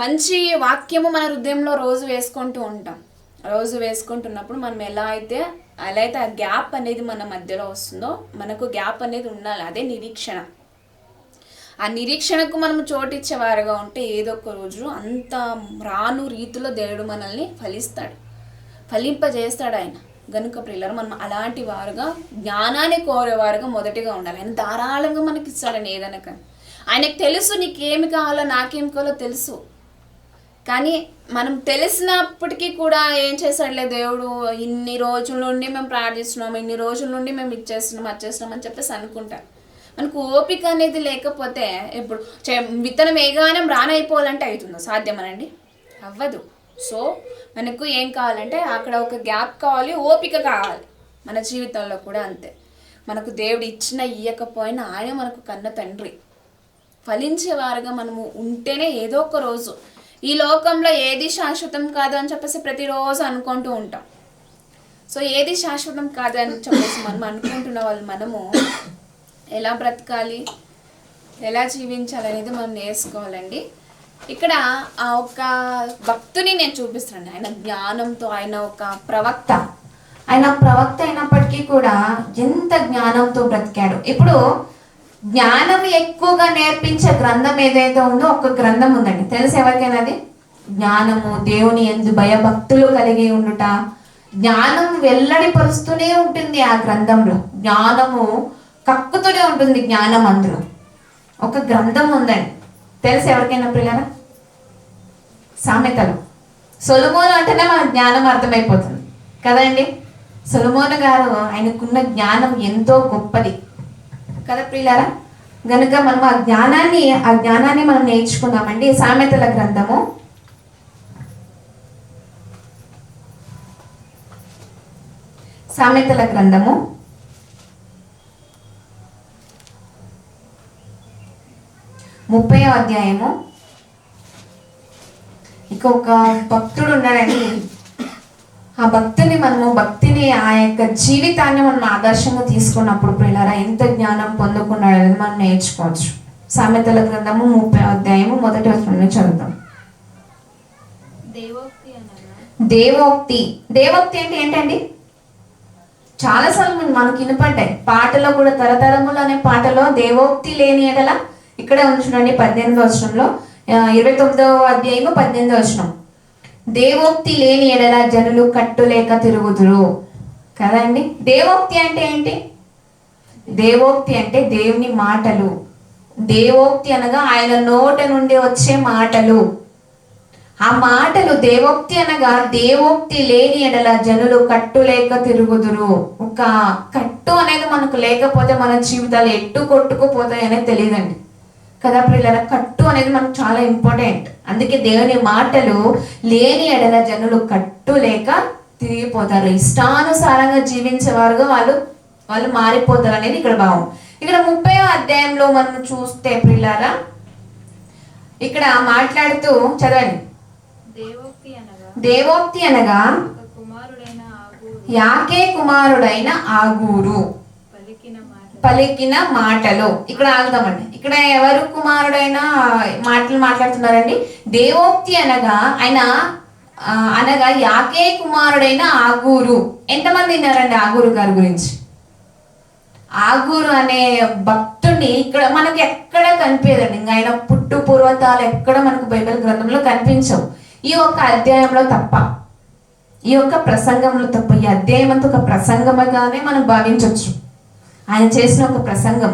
మంచి వాక్యము మన హృదయంలో రోజు వేసుకుంటూ ఉంటాం. రోజు వేసుకుంటున్నప్పుడు మనం ఎలా అయితే ఆ గ్యాప్ అనేది మన మధ్యలో వస్తుందో మనకు గ్యాప్ అనేది ఉండాలి. అదే నిరీక్షణ. ఆ నిరీక్షణకు మనం చోటిచ్చేవారుగా ఉంటే ఏదో ఒక రోజు అంత రాను రీతిలో దేవుడు మనల్ని ఫలింపజేస్తాడు ఆయన. గనుక ప్రియులారా, మనం అలాంటి వారుగా జ్ఞానాన్ని కోరేవారుగా మొదటిగా ఉండాలి. ఆయన ధారాళంగా మనకి ఇస్తాడని ఏదైనా కానీ ఆయనకు తెలుసు నీకేమి కావాలో నాకేం కావాలో తెలుసు. కానీ మనం తెలిసినప్పటికీ కూడా ఏం చేశాడులే దేవుడు, ఇన్ని రోజుల నుండి మేము ప్రార్థిస్తున్నాం, ఇన్ని రోజుల నుండి మేము ఇచ్చేస్తున్నాం అని చెప్పేసి అనుకుంటాం. మనకు ఓపిక అనేది లేకపోతే ఇప్పుడు విత్తనం ఏగానం రానైపోవాలంటే అవుతుందో సాధ్యమనండి? అవ్వదు. సో మనకు ఏం కావాలంటే అక్కడ ఒక గ్యాప్ కావాలి, ఓపిక కావాలి. మన జీవితంలో కూడా అంతే. మనకు దేవుడు ఇయ్యకపోయినా ఆయన మనకు కన్న తండ్రి. ఫలించేవారుగా మనము ఉంటేనే ఏదో ఒక రోజు ఈ లోకంలో ఏది శాశ్వతం కాదు అని చెప్పేసి ప్రతిరోజు అనుకుంటూ ఉంటాం. సో ఏది శాశ్వతం కాదు అని చెప్పేసి మనం అనుకుంటున్న వాళ్ళు మనము ఎలా బ్రతకాలి, ఎలా జీవించాలి అనేది మనం నేర్చుకోవాలండి. ఇక్కడ ఆ ఒక భక్తుని నేను చూపిస్తున్నాను. ఆయన జ్ఞానంతో, ఆయన ఒక ప్రవక్త, ఆయన ప్రవక్త అయినప్పటికీ కూడా ఎంత జ్ఞానంతో బ్రతికాడు. ఇప్పుడు జ్ఞానం ఎక్కువగా నేర్పించే గ్రంథం ఏదైతే ఉందో ఒక గ్రంథం ఉందండి, తెలుసు ఎవరికైనా? అది జ్ఞానము, దేవుని యందు భయభక్తులు కలిగి ఉండుట, జ్ఞానం వెల్లడిపరుస్తూనే ఉంటుంది ఆ గ్రంథంలో. జ్ఞానము కక్కుతూనే ఉంటుంది జ్ఞానం. అందులో ఒక గ్రంథం ఉందండి, తెలుసు ఎవరికైనా పిల్లరా? సామెతలు. సొలొమోను అంటేనే మన జ్ఞానం అర్థమైపోతుంది కదండి. సొలొమోను గారు, ఆయనకున్న జ్ఞానం ఎంతో గొప్పది కదా ప్రియులారా. గనుక మనం ఆ జ్ఞానాన్ని మనం నేర్చుకుందామండి. సామెతల గ్రంథము 30వ అధ్యాయము. ఇక ఒక భక్తుడు ఉన్నాడండి. ఆ భక్తిని ఆ యొక్క జీవితాన్ని మనం ఆదర్శంగా తీసుకున్నప్పుడు ప్రియులారా ఎంత జ్ఞానం పొందుకున్నాడనేది మనం నేర్చుకోవచ్చు. సామెతల గ్రంథము 30వ అధ్యాయము 1వ వచనం నుంచి చదువుతాం. దేవోక్తి అంటే ఏంటండి? చాలాసార్లు మనకి వినపడ్డాయి పాటలో కూడా. తరతరములు అనే పాటలో దేవోక్తి లేని ఎడల, ఇక్కడే ఉంది చూడండి 18వ వచనంలో, 29వ అధ్యాయము 18వ వచనం. దేవోక్తి లేని ఎడల జనులు కట్టులేక తిరుగుదురు కదండి. దేవోక్తి అంటే ఏంటి? దేవోక్తి అంటే దేవుని మాటలు. దేవోక్తి అనగా ఆయన నోట నుండి వచ్చే మాటలు. ఆ మాటలు దేవోక్తి అనగా, దేవోక్తి లేని ఎడల జనులు కట్టులేక తిరుగుదురు. ఒక కట్టు అనేది మనకు లేకపోతే మన జీవితాలు ఎట్టు కొట్టుకుపోతాయి అనేది తెలియదండి కదా ప్రియులారా. కట్టు అనేది మనకు చాలా ఇంపార్టెంట్. అందుకే దేవుని మాటలు లేని ఎడల జనులు కట్టు లేక తిరిగిపోతారు. ఇష్టానుసారంగా జీవించేవారుగా వాళ్ళు మారిపోతారు అనేది ఇక్కడ భావం. ఇక్కడ 30వ అధ్యాయంలో మనం చూస్తే ప్రియులారా, ఇక్కడ మాట్లాడుతూ చదవండి. దేవోక్తి అనగా యాకే కుమారుడైన ఆగూరు పలికిన మాటలు. ఇక్కడ ఆగుదామండి. ఇక్కడ ఎవరు కుమారుడైన మాటలు మాట్లాడుతున్నారండి? దేవోక్తి అనగా అనగా యాకే కుమారుడైన ఆగూరు. ఎంతమంది విన్నారండి ఆగూరు గారి గురించి? ఆగూరు అనే భక్తుడిని ఇక్కడ మనకి ఎక్కడ కనిపించదండి. ఇంకా ఆయన పుట్టు పూర్వతాలు ఎక్కడ మనకు బైబిల్ గ్రంథంలో కనిపించవు. ఈ ఒక్క అధ్యాయంలో తప్ప, ఈ యొక్క ప్రసంగంలో తప్ప. ఈ అధ్యాయం అంతా ఒక ప్రసంగముగానే మనం భావించవచ్చు. ఆయన చేసిన ఒక ప్రసంగం.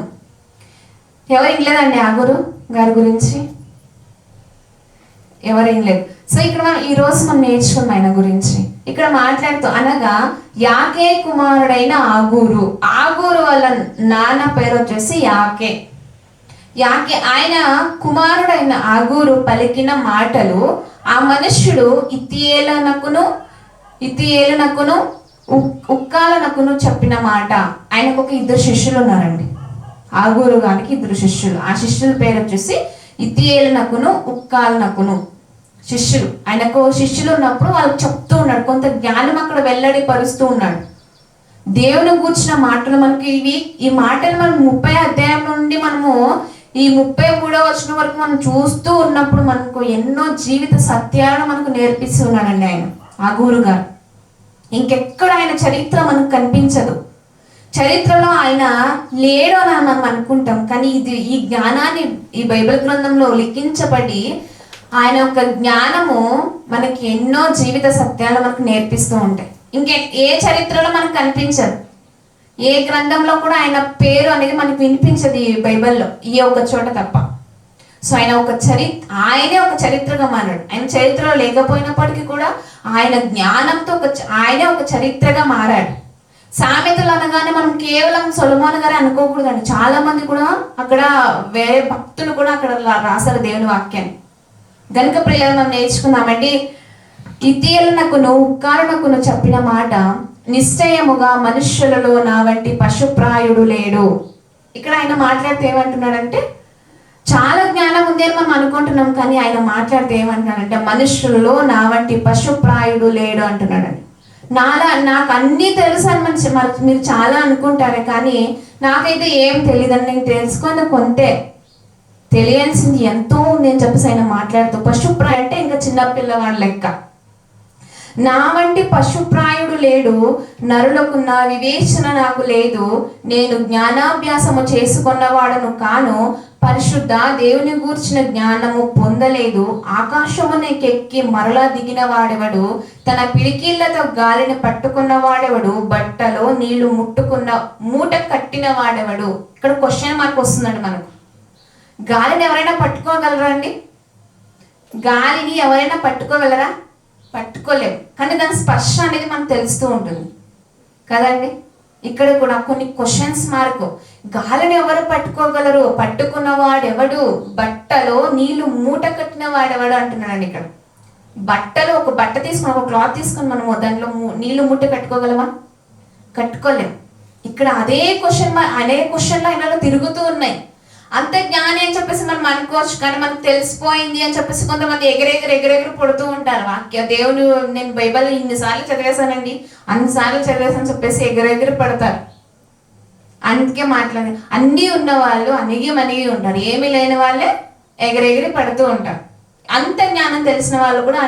ఎవరు వినలేదండి ఆగూరు గారి గురించి? ఎవరు వినలేదు. సో ఇక్కడ ఈరోజు మనం నేర్చుకున్నాం ఆయన గురించి. ఇక్కడ మాట్లాడుతూ అనగా యాకే కుమారుడైన ఆగూరు. ఆగూరు వాళ్ళ నాన్న పేరు వచ్చేసి యాకే. ఆయన కుమారుడైన ఆగూరు పలికిన మాటలు, ఆ మనుష్యుడు ఇతియేలునకును ఉక్కాలనకును చెప్పిన మాట. ఆయనకు ఒక 2 శిష్యులు ఉన్నారండి. ఆగూరు గారికి 2 శిష్యులు. ఆ శిష్యుల పేరు వచ్చేసి ఇతియేలునకును ఉక్కాలనకును శిష్యులు. ఆయనకు శిష్యులు ఉన్నప్పుడు వాళ్ళకి చెప్తూ ఉన్నాడు, కొంత జ్ఞానం అక్కడ వెల్లడి పరుస్తూ ఉన్నాడు. దేవుని గూర్చిన మాటలు మనకి ఈ మాటలు మనం 30వ అధ్యాయం నుండి మనము ఈ 33వ వచనం వరకు మనం చూస్తూ ఉన్నప్పుడు మనకు ఎన్నో జీవిత సత్యాలను మనకు నేర్పిస్తూ ఉన్నాడండి ఆయన ఆగూరు గారు. ఇంకెక్కడ ఆయన చరిత్ర మనకు కనిపించదు. చరిత్రలో ఆయన లేడు అని మనం అనుకుంటాం, కానీ ఈ జ్ఞానాన్ని ఈ బైబిల్ గ్రంథంలో లిఖించబడి ఆయన యొక్క జ్ఞానము మనకి ఎన్నో జీవిత సత్యాలు మనకు నేర్పిస్తూ ఉంటాయి. ఏ చరిత్రలో మనకు కనిపించదు. ఏ గ్రంథంలో కూడా ఆయన పేరు అనేది మనకు వినిపించదు ఈ బైబిల్లో, ఈ ఒక చోట తప్ప. సో ఆయనే ఒక చరిత్రగా మారాడు. ఆయన చరిత్రలో లేకపోయినప్పటికీ కూడా ఆయన జ్ఞానంతో ఆయనే ఒక చరిత్రగా మారాడు. సామెతలు అనగానే మనం కేవలం సొలొమోను గారే అనుకోకూడదండి. చాలా మంది కూడా అక్కడ వేరే భక్తులు కూడా అక్కడ రాశారు దేవుని వాక్యాన్ని. గనుక ప్రియులను మనం నేర్చుకుందామండి. ఇతియేలునకును ఉక్కాలనకును చెప్పిన మాట, నిశ్చయముగా మనుష్యులలో నా వంటి పశుప్రాయుడు లేడు. ఇక్కడ ఆయన మాట్లాడితే ఏమంటున్నాడంటే, చాలా జ్ఞానం ఉంది అని మనం అనుకుంటున్నాం, కానీ ఆయన మాట్లాడితే ఏమంటున్నాడంటే మనుష్యులలో నా వంటి పశుప్రాయుడు లేడు అంటున్నాడండి. నాకు అన్నీ తెలుసు అని మీరు చాలా అనుకుంటారే, కానీ నాకైతే ఏం తెలియదని నేను తెలుసుకున్న కొంతే, తెలియాల్సింది ఎంతో ఉంది అని చెప్పేసి ఆయన మాట్లాడుతూ, పశుప్రాయ అంటే ఇంకా చిన్న పిల్లవాడి లెక్క. నా వంటి పశుప్రాయుడు లేడు, నరులకున్న వివేచన నాకు లేదు. నేను జ్ఞానాభ్యాసము చేసుకున్నవాడను కాను, పరిశుద్ధ దేవుని గూర్చిన జ్ఞానము పొందలేదు. ఆకాశమునకెక్కి మరలా దిగిన వాడెవడు? తన పిడికిళ్లతో గాలిని పట్టుకున్న వాడెవడు? బట్టలో నీళ్లు ముట్టుకున్న మూట కట్టిన వాడెవడు? ఇక్కడ క్వశ్చన్ మార్క్ వస్తుందండి మనకు. గాలిని ఎవరైనా పట్టుకోగలరా అండి? గాలిని ఎవరైనా పట్టుకోగలరా? పట్టుకోలేము. కానీ దాని స్పర్శ అనేది మనకు తెలుస్తూ ఉంటుంది కదండి. ఇక్కడ కూడా కొన్ని క్వశ్చన్స్ మార్క్. గాలిని ఎవరు పట్టుకోగలరు? పట్టుకున్న వాడెవడు? బట్టలో నీళ్లు మూట కట్టిన వాడెవడు అంటున్నాడండి. ఇక్కడ బట్టలు, ఒక బట్ట తీసుకుని, ఒక క్లాత్ తీసుకుని మనము దాంట్లో నీళ్లు మూట కట్టుకోగలమా? కట్టుకోలేము. ఇక్కడ అదే క్వశ్చన్లో ఆయనలో తిరుగుతూ ఉన్నాయి. అంత జ్ఞాని అని చెప్పేసి మనం అనుకోవచ్చు, కానీ మనకు తెలిసిపోయింది అని చెప్పేసి కొంతమంది ఎగరెగిరి పడుతూ ఉంటారు. వాక్య దేవుడు, నేను బైబిల్ ఇన్నిసార్లు చదివేశానండి, అన్నిసార్లు చదివేసాను చెప్పేసి ఎగరెగిరి పడతారు. అందుకే మాట్లాడి అన్నీ ఉన్న వాళ్ళు అణిగి మణిగి ఉంటారు, ఏమీ లేని వాళ్ళే ఎగరెగిరి పడుతూ ఉంటారు. అంత జ్ఞానం తెలిసిన వాళ్ళు కూడా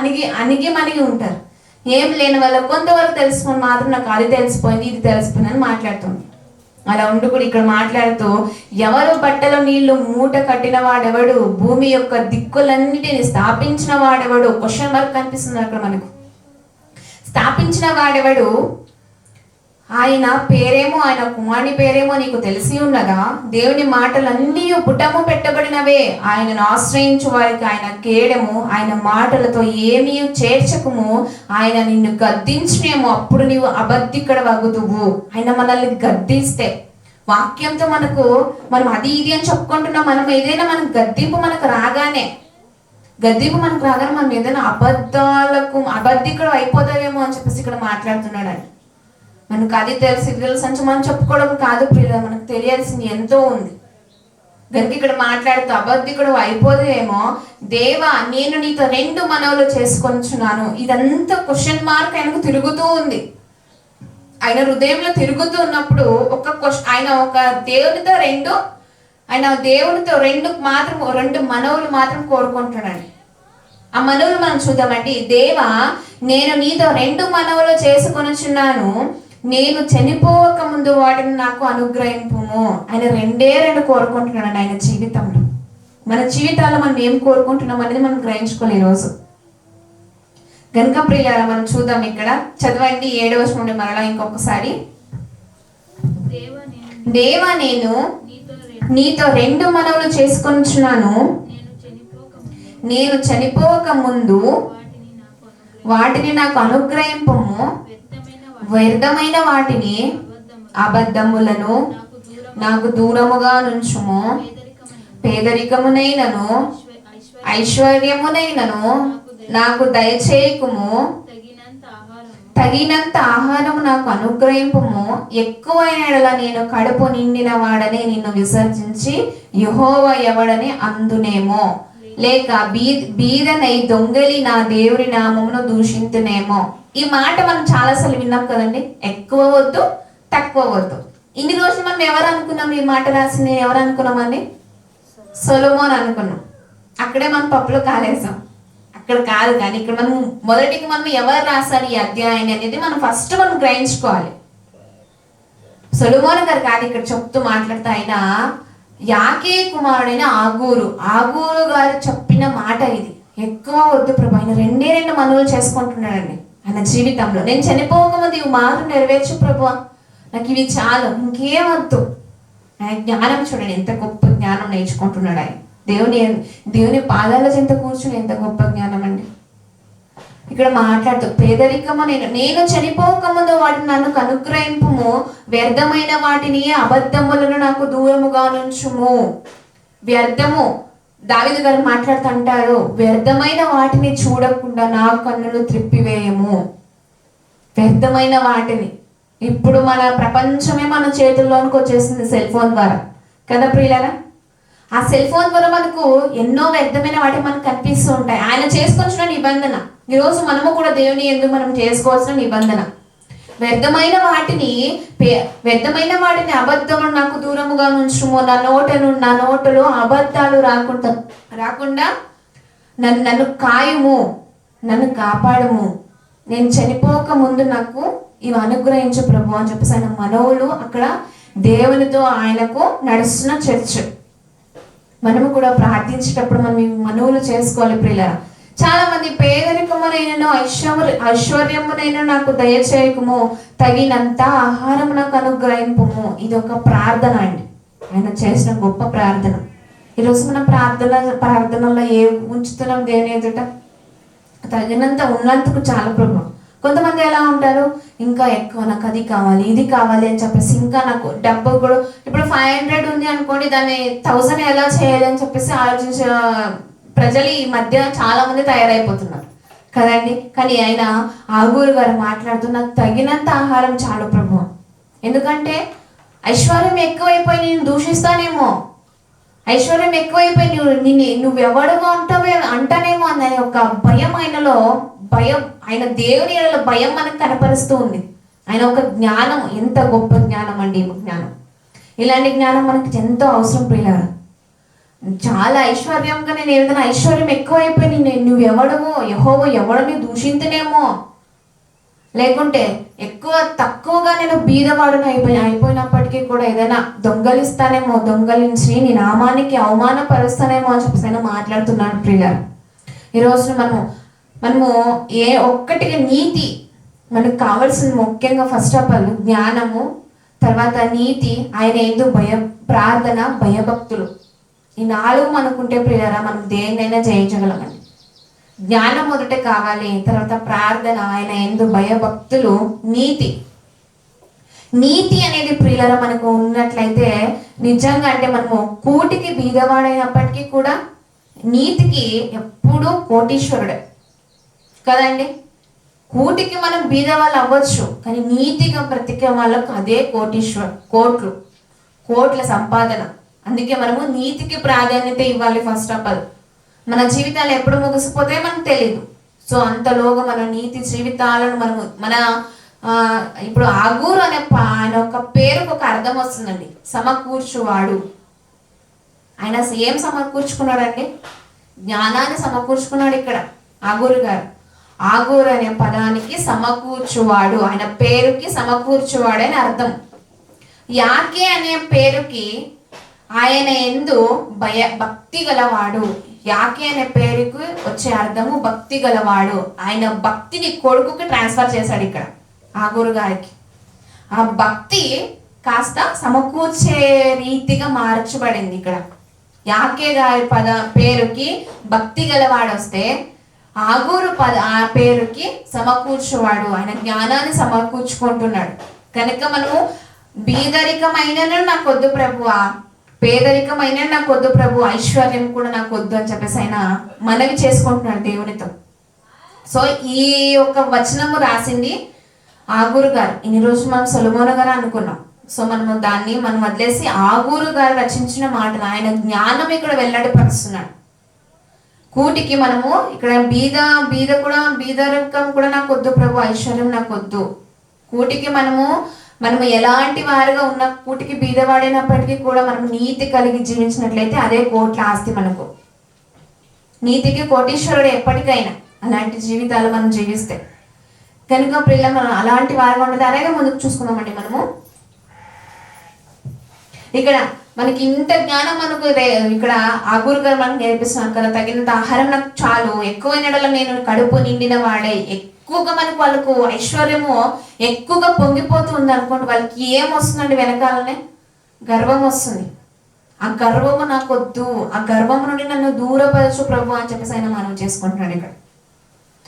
అణిగి మణిగి ఉంటారు. ఏం లేని వాళ్ళు కొంతవరకు తెలుసుకొని మాత్రం నాకు అది తెలిసిపోయింది, ఇది తెలిసిపోయింది అని మాట్లాడుతుంది. అలా ఉండి కూడా ఇక్కడ మాట్లాడుతూ, ఎవరు బట్టలో నీళ్లు మూట కట్టిన వాడెవడు? భూమి యొక్క దిక్కులన్నిటిని స్థాపించిన వాడెవడు? క్వశ్చన్ మార్క్ కనిపిస్తుంది అక్కడ మనకు. స్థాపించిన వాడెవడు? ఆయన పేరేమో, ఆయన కుమారుని పేరేమో నీకు తెలిసి ఉన్నదా? దేవుని మాటలన్నీ పుటము పెట్టబడినవే. ఆయనను ఆశ్రయించు వారికి ఆయన కేడము, ఆయన మాటలతో ఏమీ చేర్చకము. ఆయన నిన్ను గద్దించినేమో, అప్పుడు నీవు అబద్ధిక్కడ వగుదువు. ఆయన మనల్ని గద్దిస్తే, వాక్యంతో మనం అది ఇది అని చెప్పుకుంటున్నాం. మనం ఏదైనా మనకు గద్దింపు మనకు రాగానే మనం ఏదైనా అబద్ధికుడు అయిపోతావేమో అని చెప్పేసి ఇక్కడ మాట్లాడుతున్నాడు. మనకు అది తెలుసు ఇది తెలుసు అని మనం చెప్పుకోవడం కాదు ప్రియుల, మనకు తెలియాల్సింది ఎంతో ఉంది. గనుక ఇక్కడ మాట్లాడుతూ అబద్ధికుడు అయిపోదేమో, దేవా నేను నీతో 2 మనవులు చేసుకొనిచున్నాను. ఇదంతా క్వశ్చన్ మార్క్ ఆయనకు తిరుగుతూ ఉంది. ఆయన హృదయంలో తిరుగుతూ ఉన్నప్పుడు ఆయన దేవునితో 2 మనవులు మాత్రం కోరుకుంటున్నాడు. ఆ మనవులు మనం చూద్దామండి. దేవా నేను నీతో 2 మనవులు చేసుకొనిచున్నాను, నేను చనిపోక ముందు వాటిని నాకు అనుగ్రహింపుము. ఆయన 2 కోరుకుంటున్నాడు ఆయన జీవితంలో. మన జీవితాల్లో మనం ఏం కోరుకుంటున్నాం అనేది మనం గ్రహించుకోవాలి ఈరోజు. గనుక ప్రియులారా మనం చూద్దాం. ఇక్కడ చదవండి 7వ వచనం నుండి మరలా ఇంకొకసారి. దేవా నేను నీతో 2 మనవులు చేసుకొనిచున్నాను, నేను చనిపోక ముందు వాటిని నాకు అనుగ్రహింపము. వ్యర్థమైన వాటిని, అబద్ధములను నాకు దూరముగా నుంచుము. పేదరికమునైనను ఐశ్వర్యమునైనను నాకు దయచేయకుము. తగినంత ఆహారము నాకు అనుగ్రహింపుము. ఎక్కువైన ఎడల నేను కడుపు నిండిన వాడని నిన్ను విసర్జించి యెహోవా ఎవడని అందునేమో, లేక బీదనై దొంగలి నా దేవుని నామమును దూషింతునేమో. ఈ మాట మనం చాలాసార్లు విన్నాం కదండి. ఎక్కువ వద్దు, తక్కువ వద్దు. ఇన్ని రోజులు మనం ఎవరు అనుకున్నాం? ఈ మాట రాసింది ఎవరు అనుకున్నామని? సొలొమోన్ అనుకున్నాం. అక్కడే మనం పప్పులో కాలేసాం. అక్కడ కాదు. కానీ ఇక్కడ మనం ఎవరు రాశారు ఈ అధ్యాయాన్ని అనేది మనం గ్రహించుకోవాలి. సొలొమోన్ గారు కాదు ఇక్కడ చెప్తూ మాట్లాడుతూ, ఆయన యాకే కుమారుడైన ఆగూరు గారు చెప్పిన మాట ఇది. ఎక్కువ వద్దు ప్రభు, ఆయన 2 మనవులు చేసుకుంటున్నాడండి ఆయన జీవితంలో. నేను చనిపోకముందు ఇవి మాత్రం నెరవేర్చు ప్రభు, నాకు ఇవి చాలు, ఇంకేం వద్దు. ఆయన జ్ఞానం చూడండి, ఎంత గొప్ప జ్ఞానం నేర్చుకుంటున్నాడు ఆయన. దేవుని పాదాల చెంత కూర్చుని ఎంత గొప్ప జ్ఞానం అండి. ఇక్కడ మాట్లాడుతూ పేదరికము నేను చనిపోకముందు వాటిని నన్ను అనుగ్రహింపుము. వ్యర్థమైన వాటిని, అబద్ధములను నాకు దూరముగా నుంచుము. వ్యర్థము, దావీదు గారు మాట్లాడుతుంటారు, వ్యర్థమైన వాటిని చూడకుండా నా కన్నులు త్రిప్పివేయము. వ్యర్థమైన వాటిని, ఇప్పుడు మన ప్రపంచమే మన చేతుల్లోనికి వచ్చేసింది సెల్ ఫోన్ ద్వారా కదా ప్రియులారా. ఆ సెల్ ఫోన్ ద్వారా మనకు ఎన్నో వ్యర్థమైన వాటిని మనకు కనిపిస్తూ ఉంటాయి. ఆయన చేసుకొచ్చిన నిబంధన ఈరోజు మనము కూడా దేవుని యందు మనం చేసుకోవాల్సిన నిబంధన. వ్యర్థమైన వాటిని అబద్ధములు నాకు దూరముగా నుంచుము. నా నోటలో అబద్ధాలు రాకుండా నన్ను కాయుము, నన్ను కాపాడము. నేను చనిపోక ముందు నాకు ఇవి అనుగ్రహించు ప్రభు అని చెప్పేసి ఆయన మనవులు అక్కడ దేవునితో ఆయనకు నడుస్తున్న చర్చ్. మనము కూడా ప్రార్థించేటప్పుడు మనం ఈ మనవులు చేసుకోవాలి ప్రియులారా. చాలా మంది పేదరికమునైనను ఐశ్వర్యమునైనా నాకు దయచేయకము, తగినంత ఆహారం నాకు అనుగ్రహింపుము. ఇది ఒక ప్రార్థన అండి, ఆయన చేసిన గొప్ప ప్రార్థన. ఈరోజు మనం ప్రార్థనలో ఏ ఉంచుతున్నాం దేవుని ఎదుట? తగినంత ఉన్నందుకు చాలా ప్రభు. కొంతమంది ఎలా ఉంటారు, ఇంకా ఎక్కువ నాకు అది కావాలి ఇది కావాలి అని చెప్పేసి, ఇంకా నాకు డబ్బు కూడా ఇప్పుడు 500 ఉంది అనుకోండి, దాన్ని 1000 ఎలా చేయాలి అని చెప్పేసి ఆలోచించే ప్రజలు ఈ మధ్య చాలా మంది తయారైపోతున్నారు కదండి. కానీ ఆయన ఆగూరు గారు మాట్లాడుతూ నాకు తగినంత ఆహారం చాలు ప్రభు. ఎందుకంటే ఐశ్వర్యం ఎక్కువైపోయి నేను దూషిస్తానేమో, ఐశ్వర్యం ఎక్కువైపోయి నువ్వెవడుగా ఉంటావే అంటానేమో అనే ఒక భయం ఆయనలో, భయం, ఆయన దేవుని భయం మనకు కనపరుస్తూ ఉంది. ఆయన ఒక జ్ఞానం, ఎంత గొప్ప జ్ఞానం అండి ఈ జ్ఞానం. ఇలాంటి జ్ఞానం మనకి ఎంతో అవసరం ప్రియులారా. చాలా ఐశ్వర్యంగా నేను ఏదైనా ఐశ్వర్యం ఎక్కువైపోయి నువ్వెవడవో యెహోవా ఎవడని దూషింతనేమో, లేకుంటే తక్కువగా నేను బీదవాడును అయిపోయినప్పటికీ కూడా ఏదైనా దొంగలిస్తానేమో, దొంగలించి నీ నామానికి అవమానపరుస్తానేమో అని చెప్పేసి ఆయన మాట్లాడుతున్నాడు ప్రియులారా. ఈరోజు మనము ఏ ఒక్కటిగా నీతి మనకు కావాల్సింది, ముఖ్యంగా ఫస్ట్ ఆఫ్ ఆల్ జ్ఞానము, తర్వాత నీతి, ఆయన ఏందో ప్రార్థన, భయభక్తులు. ఈ 4 మనకుంటే ప్రియులారా మనం దేన్నైనా జయించగలమండి. జ్ఞానం మొదట కావాలి, తర్వాత ప్రార్థన, ఆయన ఎందు భయభక్తులు, నీతి. నీతి అనేది ప్రియులారా మనకు ఉన్నట్లయితే నిజంగా అంటే మనము కూటికి బీదవాడైనప్పటికీ కూడా నీతికి ఎప్పుడూ కోటీశ్వరుడే కదండి. కూటికి మనం బీదవాళ్ళు అవ్వచ్చు, కానీ నీతిగా బ్రతికే వాళ్ళకు అదే కోట్ల సంపాదన. అందుకే మనము నీతికి ప్రాధాన్యత ఇవ్వాలి ఫస్ట్ ఆఫ్ ఆల్. మన జీవితాలు ఎప్పుడు ముగిసిపోతే మనకు తెలియదు. సో అంతలోగా మన నీతి జీవితాలను మన ఇప్పుడు ఆగూరు అనే ఆయన ఒక పేరుకు ఒక అర్థం వస్తుందండి, సమకూర్చువాడు. ఆయన ఏం సమకూర్చుకున్నాడండి? జ్ఞానాన్ని సమకూర్చుకున్నాడు ఇక్కడ ఆగూరు గారు. ఆగూరు అనే పదానికి సమకూర్చువాడు, ఆయన పేరుకి సమకూర్చువాడు అని అర్థం. యాకే అనే పేరుకి ఆయన ఎందు భక్తి గలవాడు. యాకే అనే పేరుకు వచ్చే అర్థము భక్తి గలవాడు. ఆయన భక్తిని కొడుకుకి ట్రాన్స్ఫర్ చేశాడు ఇక్కడ ఆగూరు గారికి. ఆ భక్తి కాస్త సమకూర్చే రీతిగా మార్చబడింది ఇక్కడ. యాకే గారి పేరుకి భక్తి గలవాడు వస్తే, ఆగూరు ఆ పేరుకి సమకూర్చువాడు, ఆయన జ్ఞానాన్ని సమకూర్చుకుంటున్నాడు. కనుక మనము బీదరికమైన నాకు వద్దు ప్రభువా, పేదరికమైన నాకు వద్దు ప్రభు, ఐశ్వర్యం కూడా నాకు వద్దు అని చెప్పేసి ఆయన మనవి చేసుకుంటున్నాడు దేవునితో. సో ఈ యొక్క వచనము రాసింది ఆగూరు గారు. ఇన్ని రోజులు మనం సొలొమోను గారు అనుకున్నాం. సో మనం వదిలేసి ఆగూరు గారు రచించిన మాటలు, ఆయన జ్ఞానం ఇక్కడ వెల్లడిపరుస్తున్నాడు. కూటికి మనము ఇక్కడ బీదరికం కూడా నాకు వద్దు ప్రభు, ఐశ్వర్యం నాకు వద్దు. కూటికి మనము ఎలాంటి వారుగా ఉన్న, కూటికి బీదవాడైనప్పటికీ కూడా మనం నీతి కలిగి జీవించినట్లయితే అదే కోట్ల ఆస్తి మనకు. నీతికి కోటీశ్వరుడు ఎప్పటికైనా, అలాంటి జీవితాలు మనం జీవిస్తే. కనుక ప్రియుల మనం అలాంటి వారుగా ఉండదు. అలాగే ముందుకు చూసుకుందామండి. మనము ఇక్కడ మనకి ఇంత జ్ఞానం మనకు ఇక్కడ ఆగూరు గారు మనకు నేర్పిస్తున్నాను కదా, తగినంత ఆహారం నాకు చాలు, ఎక్కువైన నేను కడుపు నిండిన వాడే. ఎక్కువగా వాళ్ళకు ఐశ్వర్యము ఎక్కువగా పొంగిపోతూ ఉంది అనుకోండి, వాళ్ళకి ఏమొస్తుందండి? వెనకాలనే గర్వం వస్తుంది. ఆ గర్వము నాకు వద్దు, ఆ గర్వం నుండి నన్ను దూరపరచు ప్రభు అని చెప్పేసి ఆయన మనం చేసుకుంటున్నాడు ఇక్కడ.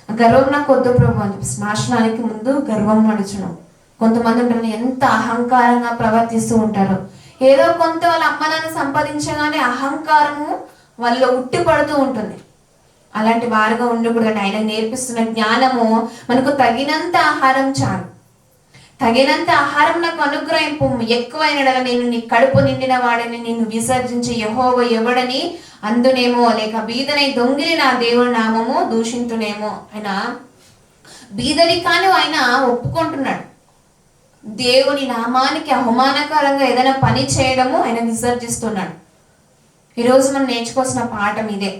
ఆ గర్వం నాకు వద్దు ప్రభు అని చెప్పేసి, నాశనానికి ముందు గర్వం నడుచును. కొంతమంది ఉంటారు ఎంత అహంకారంగా ప్రవర్తిస్తూ ఉంటారు. ఏదో కొంత వాళ్ళ అమ్మనాన్ని సంపాదించగానే అహంకారము వాళ్ళలో ఉట్టి పడుతూ ఉంటుంది. అలాంటి వారుగా ఉండకూడదు. ఆయన నేర్పిస్తున్న జ్ఞానము మనకు తగినంత ఆహారం చాలు, తగినంత ఆహారం నాకు అనుగ్రహింపు, ఎక్కువైన నేను నీ కడుపు నిండిన వాడని నిన్ను విసర్జించి యెహోవా ఎవడని అందునేమో, లేక బీదనై దొంగిలి నా దేవుని నామము దూషింతునేమో. ఆయన బీదరికాన్ని ఆయన ఒప్పుకుంటున్నాడు. దేవుని నామానికి అవమానకరంగా ఏదైనా పని చేయడము ఆయన విసర్జిస్తున్నాడు. ఈరోజు మనం నేర్చుకోవాల్సిన పాఠం ఇదే.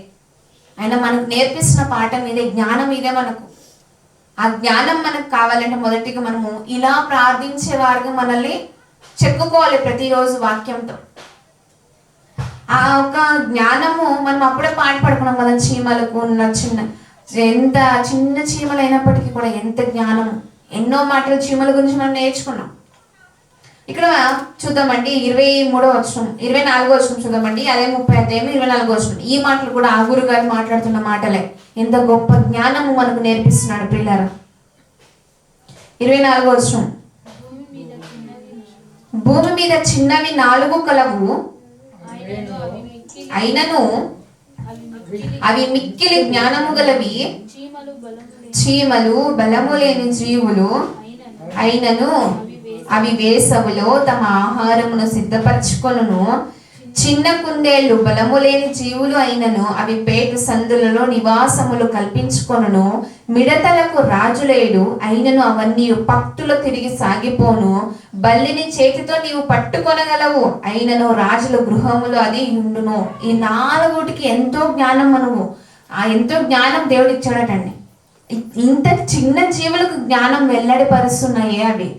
ఆయన మనకు నేర్పిస్తున్న పాఠం ఇదే, జ్ఞానం ఇదే. మనకు ఆ జ్ఞానం మనకు కావాలంటే మొదటిగా మనము ఇలా ప్రార్థించే వారిగా మనల్ని చెప్పుకోవాలి ప్రతిరోజు వాక్యంతో. ఆ ఒక జ్ఞానము మనం అప్పుడే పాట పడుకున్నాం కదా, చీమలకు ఉన్న ఎంత చిన్న చీమలు అయినప్పటికీ కూడా ఎంత జ్ఞానం, ఎన్నో మాటలు చీమల గురించి మనం నేర్చుకున్నాం. ఇక్కడ చూద్దామండి 23వ వచనం 24వ వచనం చూద్దామండి, అదే 30 అధ్యాయం 24వ వచనం. ఈ మాటలు కూడా ఆ గురు గారు మాట్లాడుతున్న మాటలే. ఎంత గొప్ప జ్ఞానము మనకు నేర్పిస్తున్నాడు ప్రియులారా. 24వ వచనం, భూమి మీద చిన్నవి 4 కలవు, అయినను అవి మిక్కిలి జ్ఞానము గలవి. చీమలు బలము లేని జీవులు అయినను అవి వేసవిలో తమ ఆహారమును సిద్ధపరచుకొనును. చిన్న కుందేళ్లు బలము లేని జీవులు అయినను అవి పేటు సందులలో నివాసములు కల్పించుకొనును. మిడతలకు రాజులేడు, అయినను అవన్నీ పట్టులో తిరిగి సాగిపోను. బల్లిని చేతితో నీవు పట్టుకొనగలవు, అయినను రాజుల గృహములు అది ఉండును. ఈ 4టికి ఎంతో జ్ఞానం ఎంతో జ్ఞానం దేవుడు ఇచ్చాడటండి. ఇంత చిన్న జీవులకు జ్ఞానం వెల్లడి పరుస్తున్నాయే అవి.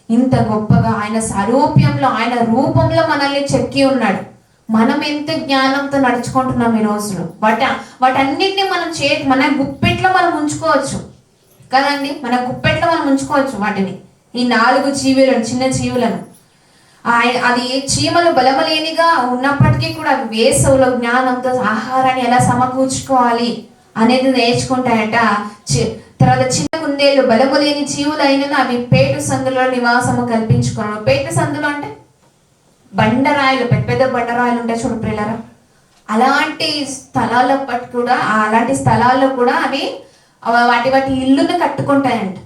ఇంత గొప్పగా ఆయన సారూప్యంలో, ఆయన రూపంలో మనల్ని చెక్కి ఉన్నాడు. మనం ఎంత జ్ఞానంతో నడుచుకుంటున్నాం ఈ రోజులో. వాటన్నిటిని మనం మన గుప్పెట్లో మనం ఉంచుకోవచ్చు కదండి. మన గుప్పెట్లో మనం ఉంచుకోవచ్చు వాటిని, ఈ 4 జీవులను, చిన్న జీవులను. అది చీమలు బలము లేనిగా ఉన్నప్పటికీ కూడా వేసవిలో జ్ఞానంతో ఆహారాన్ని ఎలా సమకూర్చుకోవాలి అనేది నేర్చుకుంటాయట. తర్వాత చిన్న కుందేళ్లు బలము లేని జీవులు అయినను అవి పేటు సందులో నివాసము కల్పించుకోను. పేటు సందులు అంటే బండరాయిలు, పెద్ద పెద్ద బండరాయిలు ఉంటాయి చూడు ప్రియులారా. అలాంటి స్థలాల్లో అలాంటి స్థలాల్లో కూడా అవి వాటి ఇల్లుని కట్టుకుంటాయంట.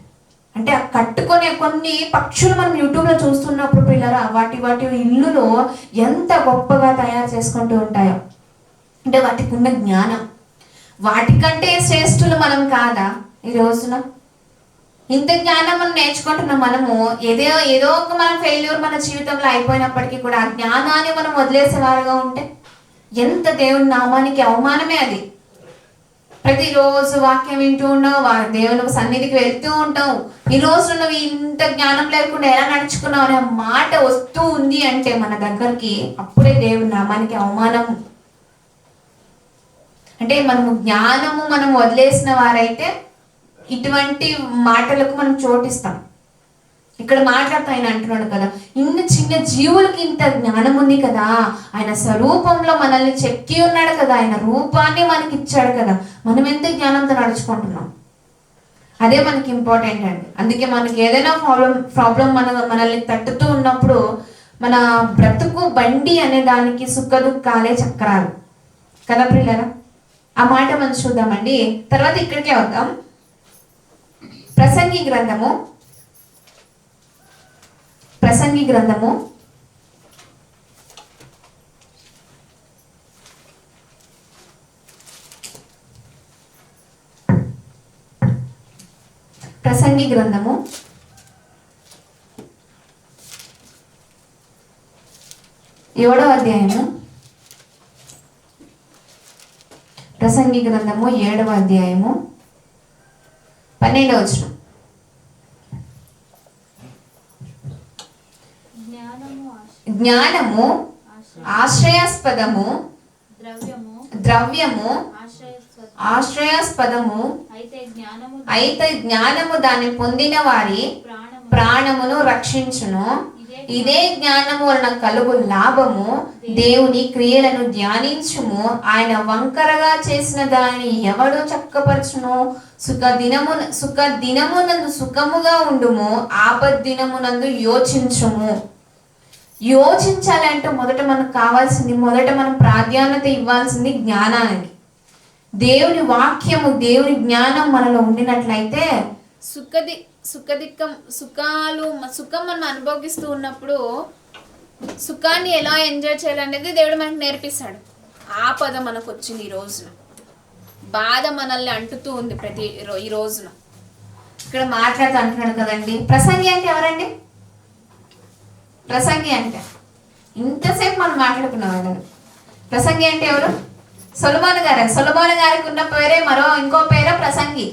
అంటే ఆ కట్టుకునే కొన్ని పక్షులు మనం యూట్యూబ్లో చూస్తున్నప్పుడు ప్రియులారా, వాటి ఇల్లులో ఎంత గొప్పగా తయారు చేసుకుంటూ ఉంటాయో. అంటే వాటికి ఉన్న జ్ఞానం. వాటికంటే శ్రేష్ఠులు మనం కాదా ఈ రోజున? ఇంత జ్ఞానం మనం నేర్చుకుంటున్నాం. మనము ఏదో ఒక మనం ఫెయిల్యూర్ మన జీవితంలో అయిపోయినప్పటికీ కూడా ఆ జ్ఞానాన్ని మనం వదిలేసేవారుగా ఉంటే ఎంత దేవుని నామానికి అవమానమే అది. ప్రతిరోజు వాక్యం వింటూ ఉన్నావు, దేవుని సన్నిధికి వెళ్తూ ఉంటావు, ఈ రోజు నువ్వు ఇంత జ్ఞానం లేకుండా ఎలా నడుచుకున్నావు అనే మాట వస్తూ ఉంది అంటే మన దగ్గరికి, అప్పుడే దేవుని నామానికి అవమానం. అంటే మనము జ్ఞానము మనం వదిలేసిన వారైతే ఇటువంటి మాటలకు మనం చోటిస్తాం. ఇక్కడ మాట్లాడుతూ ఆయన అంటున్నాడు కదా, ఇన్ని చిన్న జీవులకి ఇంత జ్ఞానం ఉంది కదా, ఆయన స్వరూపంలో మనల్ని చెక్కి ఉన్నాడు కదా, ఆయన రూపాన్ని మనకి ఇచ్చాడు కదా, మనం ఎంత జ్ఞానంతో నడుచుకుంటున్నాం. అదే మనకి ఇంపార్టెంట్ అండి. అందుకే మనకి ఏదైనా ప్రాబ్లం మనల్ని తట్టుతూ ఉన్నప్పుడు మన బ్రతుకు బండి అనే దానికి సుఖ దుఃఖాలే చక్రాలు కదా ప్రియులారా. ఆ మాట మనం చూద్దామండి. తర్వాత ఇక్కడికే వద్దాం. ప్రసంగి గ్రంథము 7వ అధ్యాయము. ప్రసంగి గ్రంథము 7వ అధ్యాయము 12వ వచనం. జ్ఞానము ఆశ్రయాస్పదము, ద్రవ్యము ఆశ్రయాస్పదము, అయితే జ్ఞానము దాన్ని పొందిన వారి ప్రాణమును రక్షించును. ఇదే జ్ఞానము వలన కలుగు లాభము. దేవుని క్రియలను ధ్యానించుము, ఆయన వంకరగా చేసిన దానిని ఎవడు చక్కపరచును. సుఖ దినమునందు సుఖముగా ఉండుము, ఆపద్దినమునందు యోచించుము. యోచించాలంటే మొదట మనకు కావాల్సింది, మొదట మనం ప్రాధాన్యత ఇవ్వాల్సింది జ్ఞానానికి. దేవుని వాక్యము, దేవుని జ్ఞానం మనలో ఉండినట్లయితే సుఖం మనం అనుభవిస్తూ ఉన్నప్పుడు సుఖాన్ని ఎలా ఎంజాయ్ చేయాలనేది దేవుడు మనకు నేర్పిస్తాడు. ఆపద మనకు వచ్చింది ఈ రోజున, బాధ మనల్ని అంటుతూ ఉంది ఈ రోజున. ఇక్కడ మాట్లాడుతూ అంటున్నాడు కదండి. ప్రసంగి అంటే ఎవరండి? ప్రసంగి అంటే ఇంతసేపు మనం మాట్లాడుకున్నాం. ప్రసంగి అంటే ఎవరు? సొలొమోను గారు. సొలొమోను గారికి ఉన్న పేరే ఇంకో పేరే ప్రసంగి.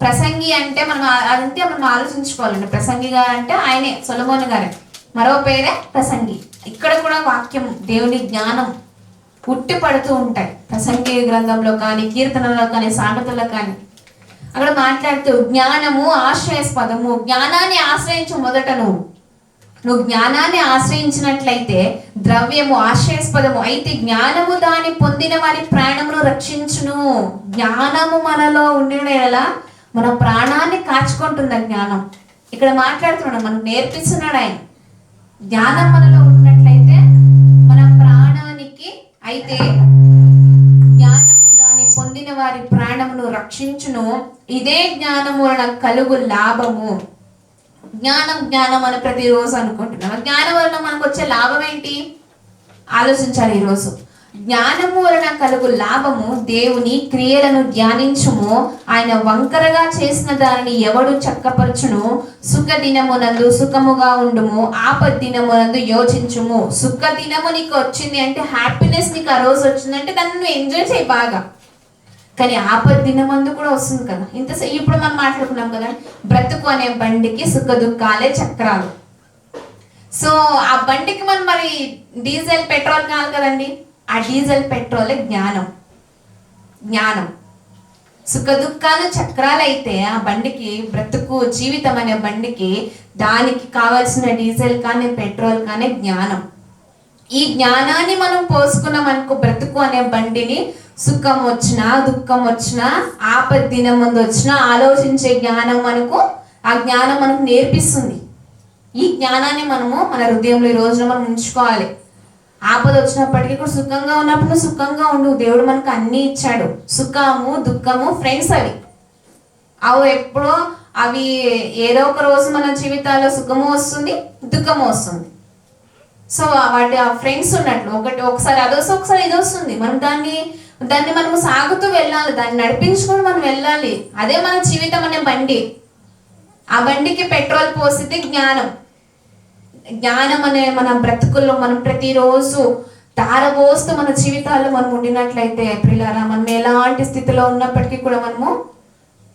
ప్రసంగి అంటే మనం ఆలోచించుకోవాలండి. ప్రసంగిగా అంటే ఆయనే, సొలొమోను గారే. మరో పేరే ప్రసంగి. ఇక్కడ కూడా వాక్యం, దేవుని జ్ఞానం ఉట్టి పడుతూ ఉంటాయి. ప్రసంగి గ్రంథంలో కానీ, కీర్తనలో కానీ, సామెతల్లో కానీ అక్కడ మాట్లాడుతూ జ్ఞానము ఆశ్రయాస్పదము. జ్ఞానాన్ని ఆశ్రయించు. మొదట నువ్వు జ్ఞానాన్ని ఆశ్రయించినట్లయితే ద్రవ్యము ఆశ్రయాస్పదము. అయితే జ్ఞానము దాన్ని పొందిన వారి ప్రాణమును రక్షించును. జ్ఞానము మనలో ఉండేలా మన ప్రాణాన్ని కాచుకుంటుంది జ్ఞానం. ఇక్కడ మాట్లాడుతున్నాడు, మనకు నేర్పిస్తున్నాడు ఆయన. జ్ఞానం మనలో ఉన్నట్లయితే మన ప్రాణానికి, అయితే జ్ఞానము దాన్ని పొందిన వారి ప్రాణమును రక్షించును. ఇదే జ్ఞానము వలన కలుగు లాభము. జ్ఞానం అని ప్రతిరోజు అనుకుంటున్నాం. జ్ఞానం వలన మనకు వచ్చే లాభం ఏంటి ఆలోచించాలి ఈరోజు. జ్ఞానము వలన కలుగు లాభము, దేవుని క్రియలను ధ్యానించుము. ఆయన వంకరగా చేసిన దానిని ఎవడు చక్కపరచును. సుఖ దినమునందు సుఖముగా ఉండుము, ఆపద్దినమునందు యోచించుము. సుఖ దినము నీకు వచ్చింది అంటే, హ్యాపీనెస్ నీకు ఆ రోజు వచ్చిందంటే దాన్ని నువ్వు ఎంజాయ్ చేయి బాగా. కానీ ఆపద్దినమందు కూడా వస్తుంది కదా. ఇప్పుడు మనం మాట్లాడుకున్నాం కదా, బ్రతుకు అనే బండికి సుఖ దుఃఖాలే చక్రాలు. సో ఆ బండికి మనం మరి డీజిల్ పెట్రోల్ కాదు కదండి. ఆ డీజిల్ పెట్రోలే జ్ఞానం. సుఖ దుఃఖాలు చక్రాలు అయితే ఆ బండికి, బ్రతుకు జీవితం అనే బండికి, దానికి కావాల్సిన డీజిల్ కానీ పెట్రోల్ కానీ జ్ఞానం. ఈ జ్ఞానాన్ని మనం పోసుకున్నాం అనుకో, బ్రతుకు అనే బండిని సుఖం వచ్చినా దుఃఖం వచ్చినా ఆపద్దినం ముందు వచ్చినా ఆలోచించే జ్ఞానం ఆ జ్ఞానం మనకు నేర్పిస్తుంది. ఈ జ్ఞానాన్ని మనము మన హృదయంలో ఈ రోజున మనం ఉంచుకోవాలి. ఆపద వచ్చినప్పటికీ కూడా సుఖంగా ఉన్నప్పుడు సుఖంగా ఉండు. దేవుడు మనకు అన్ని ఇచ్చాడు. సుఖము దుఃఖము ఫ్రెండ్స్. అవి ఎప్పుడో అవి ఏదో ఒక రోజు మన జీవితాల్లో సుఖము వస్తుంది, దుఃఖము వస్తుంది. సో వాటి ఆ ఫ్రెండ్స్ ఉన్నట్లు ఒకసారి అదొస్తే ఒకసారి ఇది వస్తుంది. మనం దాన్ని మనము సాగుతూ వెళ్ళాలి, దాన్ని నడిపించుకొని మనం వెళ్ళాలి. అదే మన జీవితం అనే బండి. ఆ బండికి పెట్రోల్ పోసితే జ్ఞానం అనే మన బ్రతుకుల్లో మనం ప్రతిరోజు తారబోస్తూ మన జీవితాల్లో మనం ఉండినట్లయితే ప్రియులారా, మనం ఎలాంటి స్థితిలో ఉన్నప్పటికీ కూడా మనము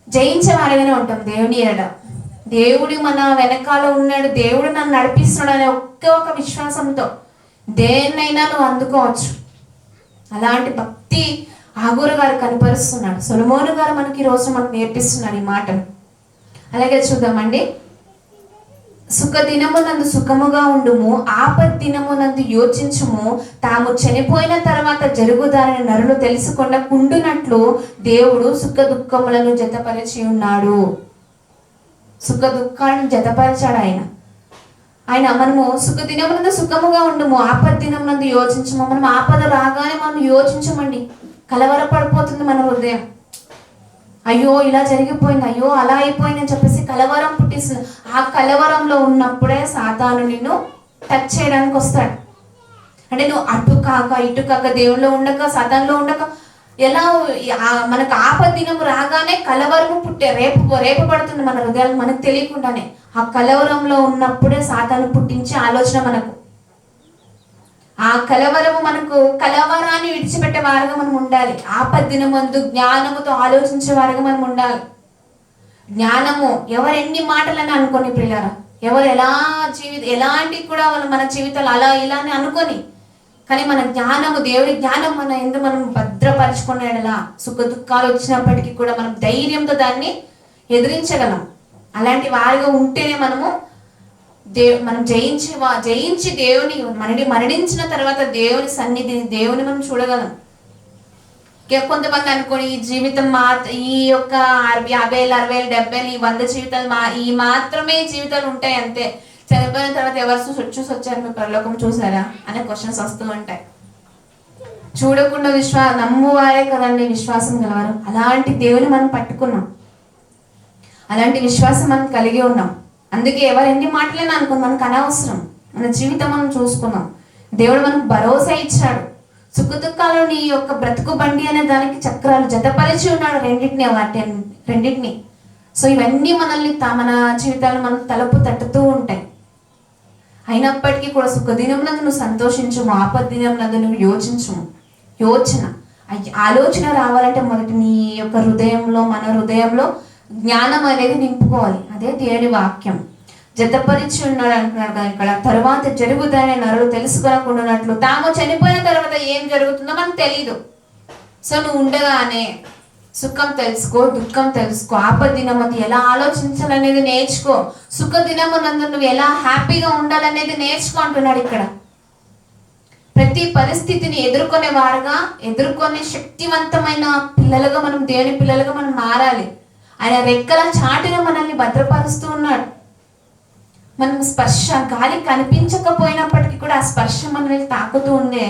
జయించే వారిగానే ఉంటాం. దేవుని ఎడ దేవుడు మన వెనకాల ఉన్నాడు, దేవుడు నన్ను నడిపిస్తున్నాడు అనే ఒక విశ్వాసంతో దేన్నైనా నువ్వు అందుకోవచ్చు. అలాంటి భక్తి ఆగూరు గారు కనపరుస్తున్నాడు. సొలొమోను గారు మనకి ఈ రోజు మనకు నేర్పిస్తున్నాడు ఈ మాటను. అలాగే చూద్దామండి. సుఖ దినమునందు సుఖముగా ఉండుము, ఆపద్దినమునందు యోచించుము. తాము చనిపోయిన తర్వాత జరుగుదారని నరులు తెలుసుకుండా కుండునట్లు దేవుడు సుఖ దుఃఖములను జతపరిచి ఉన్నాడు. సుఖ దుఃఖాలను జతపరిచాడు ఆయన. మనము సుఖ దినమునందు సుఖముగా ఉండుము, ఆపద్దినమునందు యోచించము. మనం ఆపద రాగానే మనం యోచించమండి. కలవరపడిపోతుంది మన హృదయం. అయ్యో ఇలా జరిగిపోయింది, అయ్యో అలా అయిపోయింది అని చెప్పేసి కలవరం పుట్టిస్తుంది. ఆ కలవరంలో ఉన్నప్పుడే సాతాను నిన్ను టచ్ చేయడానికి వస్తాడు. అంటే నువ్వు అటు కాక ఇటు కాక, దేవుల్లో ఉండక సాతానులో ఉండక, ఎలా మనకు ఆపద్దినం రాగానే కలవరము రేపబడుతుంది మన హృదయాలు మనకు తెలియకుండానే. ఆ కలవరంలో ఉన్నప్పుడే సాతాను పుట్టించే ఆలోచన మనకు. ఆ కలవరము మనకు కలవరాన్ని విడిచిపెట్టే వారుగా మనం ఉండాలి. ఆపద్దినమందు జ్ఞానముతో ఆలోచించే వారుగా మనం ఉండాలి. జ్ఞానము ఎవరు ఎన్ని మాటలని అనుకోని ప్రియులారా, ఎవరు ఎలాంటి కూడా మన జీవితాలు అలా ఇలా అని అనుకొని, కానీ మన జ్ఞానము, దేవుడి జ్ఞానం మన ఎందుకు మనం భద్రపరచుకునేలా సుఖ దుఃఖాలు వచ్చినప్పటికీ కూడా మనం ధైర్యంతో దాన్ని ఎదిరించగలం. అలాంటి వారిగా ఉంటేనే మనం జయించి దేవుని మరణించిన తర్వాత దేవుని సన్నిధిని, దేవుని మనం చూడగలం. కొంతమంది అనుకోని ఈ జీవితం ఈ యొక్క 50, 60, 70, 100 జీవితాలు ఈ మాత్రమే జీవితాలు ఉంటాయి అంతే. చనిపోయిన తర్వాత ఎవరు చూసి వచ్చారు, మీ పరలోకం చూసారా అనే క్వశ్చన్స్ వస్తూ ఉంటాయి. చూడకుండా నమ్మువారే కదండి విశ్వాసం గలవారు. అలాంటి దేవుని మనం పట్టుకున్నాం, అలాంటి విశ్వాసం మనం కలిగి ఉన్నాం. అందుకే ఎవరు ఎన్ని మాటలైనా అనుకున్నాం, మనకు అనవసరం. మన జీవితం మనం చూసుకున్నాం. దేవుడు మనకు భరోసా ఇచ్చాడు. సుఖ దుఃఖాలు నీ యొక్క బ్రతుకు బండి అనే దానికి చక్రాలు జతపరిచి ఉన్నాడు, రెండింటిని. సో ఇవన్నీ మనల్ని మన జీవితాలను మనం తలుపు తట్టుతూ ఉంటాయి. అయినప్పటికీ కూడా సుఖదినమునందు నువ్వు సంతోషించుము, ఆపద్దినమునందు నువ్వు ఆలోచన రావాలంటే మొదటి నీ యొక్క హృదయంలో, మన హృదయంలో జ్ఞానం అనేది నింపుకోవాలి. అదే దేవుని వాక్యం. జతపరిచి ఉన్నాడు అంటున్నాడు కదా ఇక్కడ. తరువాత జరుగుతాయని నరులు తెలుసుకోనకుండానట్లు తాము చనిపోయిన తర్వాత ఏం జరుగుతుందో మనకు తెలీదు. సో నువ్వు ఉండగానే సుఖం తెలుసుకో, దుఃఖం తెలుసుకో, ఆపదినమందు ఎలా ఆలోచించాలనేది నేర్చుకో, సుఖ దినమునందు నువ్వు ఎలా హ్యాపీగా ఉండాలనేది నేర్చుకో అంటున్నాడు ఇక్కడ. ప్రతి పరిస్థితిని ఎదుర్కొనే వారుగా, ఎదుర్కొనే శక్తివంతమైన పిల్లలుగా మనం, దేవుని పిల్లలుగా మనం మారాలి. ఆయన రెక్కల చాటున మనల్ని భద్రపరుస్తూ ఉన్నాడు. మనం స్పర్శ, గాలి కనిపించకపోయినప్పటికీ కూడా ఆ స్పర్శ మనల్ని తాకుతూ ఉండే.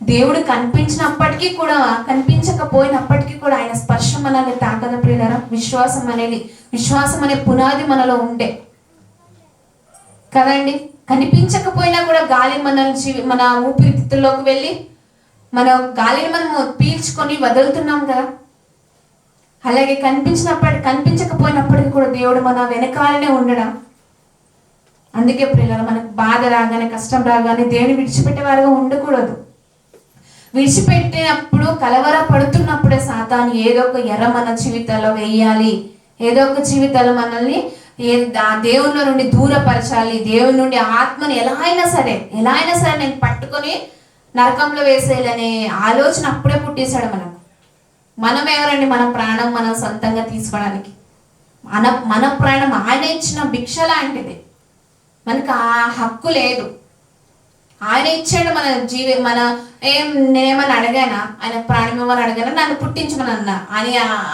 దేవుడు కనిపించినప్పటికీ కూడా, కనిపించకపోయినప్పటికీ కూడా ఆయన స్పర్శ మనల్ని తాకద ప్రియులారా. విశ్వాసం అనే పునాది మనలో ఉండే కదండి. కనిపించకపోయినా కూడా గాలి మన ఊపిరితిత్తుల్లోకి వెళ్ళి మన గాలిని మనము పీల్చుకొని వదులుతున్నాం కదా. అలాగే కనిపించకపోయినప్పటికీ కూడా దేవుడు మన వెనకాలనే ఉండడం. అందుకే ప్రియులారా, మనకు బాధ రాగానే, కష్టం రాగానే దేవుని విడిచిపెట్టేవారుగా ఉండకూడదు. విడిచిపెట్టినప్పుడు, కలవర పడుతున్నప్పుడే సాతాను ఏదో ఒక ఎర్ర మన జీవితాల్లో వేయాలి, ఏదో ఒక జీవితాల్లో మనల్ని దేవుళ్ళ నుండి దూరపరచాలి. దేవుని నుండి ఆత్మని ఎలా అయినా సరే నేను పట్టుకొని నరకంలో వేసేయాలనే ఆలోచన అప్పుడే పుట్టేశాడు మనకు. మనం ఎవరండి? మన ప్రాణం మనం సొంతంగా తీసుకోవడానికి? మన ప్రాణం ఆయన ఇచ్చిన భిక్ష లాంటిది. మనకు ఆ హక్కు లేదు. ఆయన ఇచ్చాడు నేనేమని అడిగానా? ఆయన ప్రాణం ఏమని అడిగానా? నన్ను పుట్టించమని అన్నా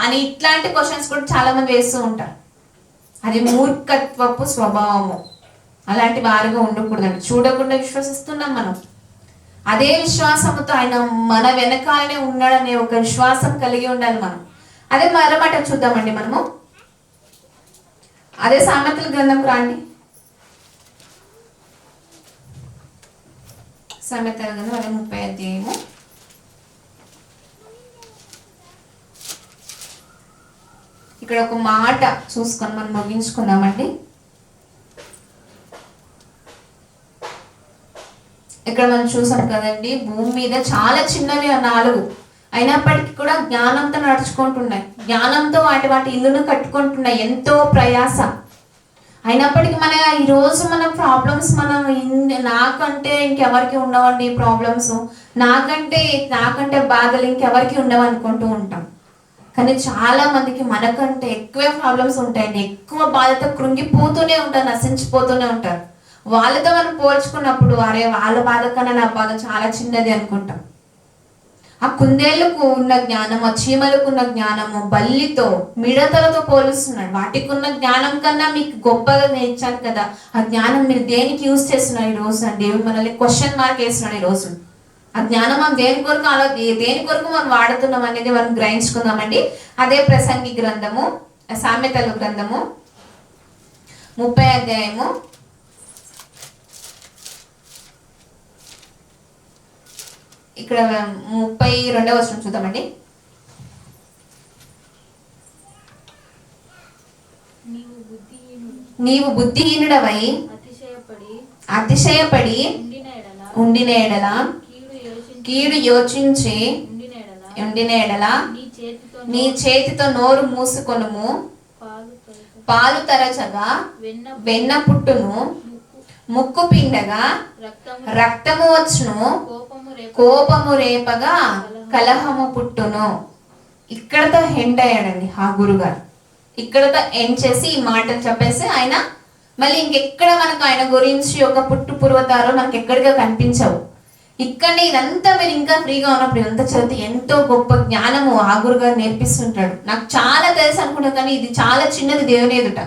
అని ఇట్లాంటి క్వశ్చన్స్ కూడా చాలా మంది వేస్తూ ఉంటారు. అది మూర్ఖత్వపు స్వభావము. అలాంటి వారిగా ఉండకూడదండి. చూడకుండా విశ్వసిస్తున్నాం మనం. అదే విశ్వాసంతో ఆయన మన వెనకాలనే ఉన్నాడనే ఒక విశ్వాసం కలిగి ఉండాలి మనం. అదే మరొమాట చూద్దామండి మనము. అదే సామెతల గ్రంథంకు రండి. సామెతల గ్రంథం అదే 30వ అధ్యాయము. ఇక్కడ ఒక మాట చూసుకొని మనం ముగించుకుందామండి. ఇక్కడ మనం చూసాం కదండి, భూమి మీద చాలా చిన్నవి 4 అయినప్పటికీ కూడా జ్ఞానంతో నడుచుకుంటున్నాయి. జ్ఞానంతో వాటి ఇల్లును కట్టుకుంటున్నాయి. ఎంతో ప్రయాస అయినప్పటికీ ఈరోజు మన ప్రాబ్లమ్స్ నాకంటే ఇంకెవరికి ఉండవండి ప్రాబ్లమ్స్, నాకంటే బాధలు ఇంకెవరికి ఉండవు అనుకుంటూ ఉంటాం. కానీ చాలా మందికి మనకంటే ఎక్కువ ప్రాబ్లమ్స్ ఉంటాయండి. ఎక్కువ బాధతో కృంగిపోతూనే ఉంటారు, నశించిపోతూనే ఉంటారు. వాళ్ళతో మనం పోల్చుకున్నప్పుడు అరే వాళ్ళ బాధ కన్నా నా బాధ చాలా చిన్నది అనుకుంటాం. ఆ కుందేళ్లకు ఉన్న జ్ఞానము, ఆ చీమలకు ఉన్న జ్ఞానము బల్లితో, మిడతలతో పోలుస్తున్నాడు. వాటికి ఉన్న జ్ఞానం కన్నా మీకు గొప్పగా నేర్చాను కదా. ఆ జ్ఞానం మీరు దేనికి యూజ్ చేస్తున్నారు ఈ రోజు? అండి దేవుడు మనల్ని క్వశ్చన్ మార్క్ వేస్తున్నాడు ఈ రోజు. ఆ జ్ఞానం మనం దేని కొరకు మనం వాడుతున్నాం అనేది మనం గ్రహించుకుందామండి. అదే ప్రసంగి గ్రంథము, సామెతల గ్రంథము 30వ అధ్యాయము. ఇక్కడ 32వ వచనం చూద్దామండి. నీవు బుద్ధిహీనుడవై అతిశయపడి ఉండిన ఎడల, కీడు యోచించి ఉండిన ఎడల నీ చేతితో నోరు మూసుకొనుము. పాలు తరచగా వెన్న పుట్టును, ముక్కు పిండగా రక్తము వచ్చును, కోపము రేపగా కలహము పుట్టును. ఇక్కడతో ఎండ్ అయ్యాడండి ఆ గురుగారు. ఇక్కడతో ఎండ్ చేసి ఈ మాటలు చెప్పేసి ఆయన మళ్ళీ ఇంకెక్కడ మనకు ఆయన గురించి ఒక పుట్టు పూర్వతారో మనకు ఎక్కడిగా కనిపించవు. ఇక్కడనే ఇదంతా మీరు ఇంకా ఫ్రీగా ఉన్నప్పుడు ఇదంతా చదివితే ఎంతో గొప్ప జ్ఞానము ఆ గురుగారు నేర్పిస్తుంటాడు. నాకు చాలా తెలుసు అనుకుంటా, కానీ ఇది చాలా చిన్నది దేవుని ఎదుట,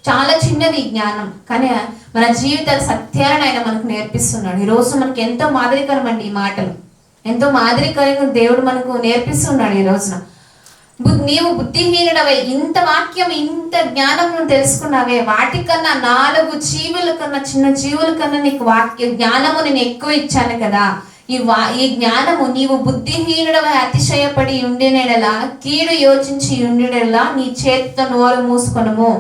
చాలా చిన్నది ఈ జ్ఞానం. కానీ మన జీవితాల సత్యాలను ఆయన మనకు నేర్పిస్తున్నాడు. ఈరోజు మనకి ఎంతో మాదిరికరం అండి ఈ మాటలు, ఎంతో మాదిరికరంగా దేవుడు మనకు నేర్పిస్తున్నాడు ఈ రోజున. నీవు బుద్ధిహీనుడవై, ఇంత వాక్యం ఇంత జ్ఞానం నువ్వు తెలుసుకున్నావే, వాటికన్నా 4 జీవుల కన్నా, చిన్న జీవుల కన్నా నీకు జ్ఞానము నేను ఎక్కువ ఇచ్చాను కదా. ఈ జ్ఞానము నీవు బుద్ధిహీనుడవై అతిశయపడి ఉండినెడలా, కీడు యోచించి ఉండినెడలా నీ చేతితో నోరు మూసుకొనుము.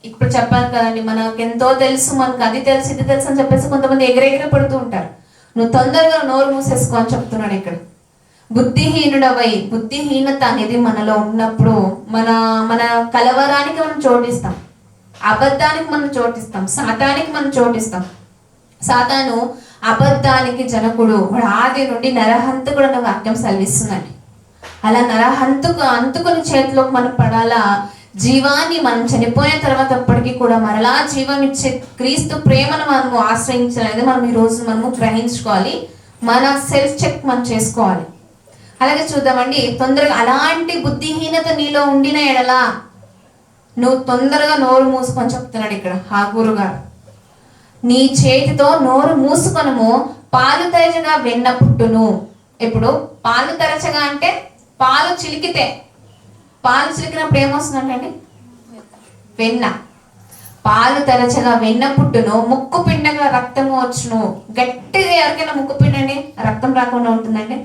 ఇప్పుడు చెప్పాను కదండి, మనకు ఎంతో తెలుసు, మనకు అది తెలుసు ఇది తెలుసు అని చెప్పేసి కొంతమంది ఎగరెగిరి పడుతూ ఉంటారు. నువ్వు తొందరగా నోరు మూసేసుకో అని చెప్తున్నాడు ఇక్కడ. బుద్ధిహీనుడవై, బుద్ధిహీనత అనేది మనలో ఉన్నప్పుడు మన మన కలవరానికి మనం చోటిస్తాం, అబద్ధానికి మనం చోటిస్తాం, సాతానికి మనం చోటిస్తాం. సాతాను అబద్ధానికి జనకుడు, వాడు ఆది నుండి నరహంతకుడు అనే వాక్యం సెలవిస్తుందండి. అలా అంతుకుని చేతిలోకి మనం పడాలా, జీవాన్ని మనం చనిపోయిన తర్వాత అప్పటికీ కూడా మరలా జీవం ఇచ్చే క్రీస్తు ప్రేమను మనము ఆశ్రయించాలనేది మనం ఈరోజు మనము గ్రహించుకోవాలి. మన సెల్ఫ్ చెక్ మనం చేసుకోవాలి. అలాగే చూద్దామండి, తొందరగా అలాంటి బుద్ధిహీనత నీలో ఉండిన ఎడలా నువ్వు తొందరగా నోరు మూసుకొని చెప్తున్నాడు ఇక్కడ హాగూరు గారు. నీ చేతితో నోరు మూసుకొనము, పాలు తరచగా వెన్న పుట్టును. ఇప్పుడు పాలు తరచగా అంటే పాలు చిలికితే, పాలు చిలికినప్పుడు ఏమొస్తుందంటండి? వెన్న. పాలు తరచగా వెన్న పుట్టును, ముక్కు పిండగా రక్తము వచ్చును. గట్టిగా ఎవరికైనా ముక్కు పిండండి, రక్తం రాకుండా ఉంటుందండి?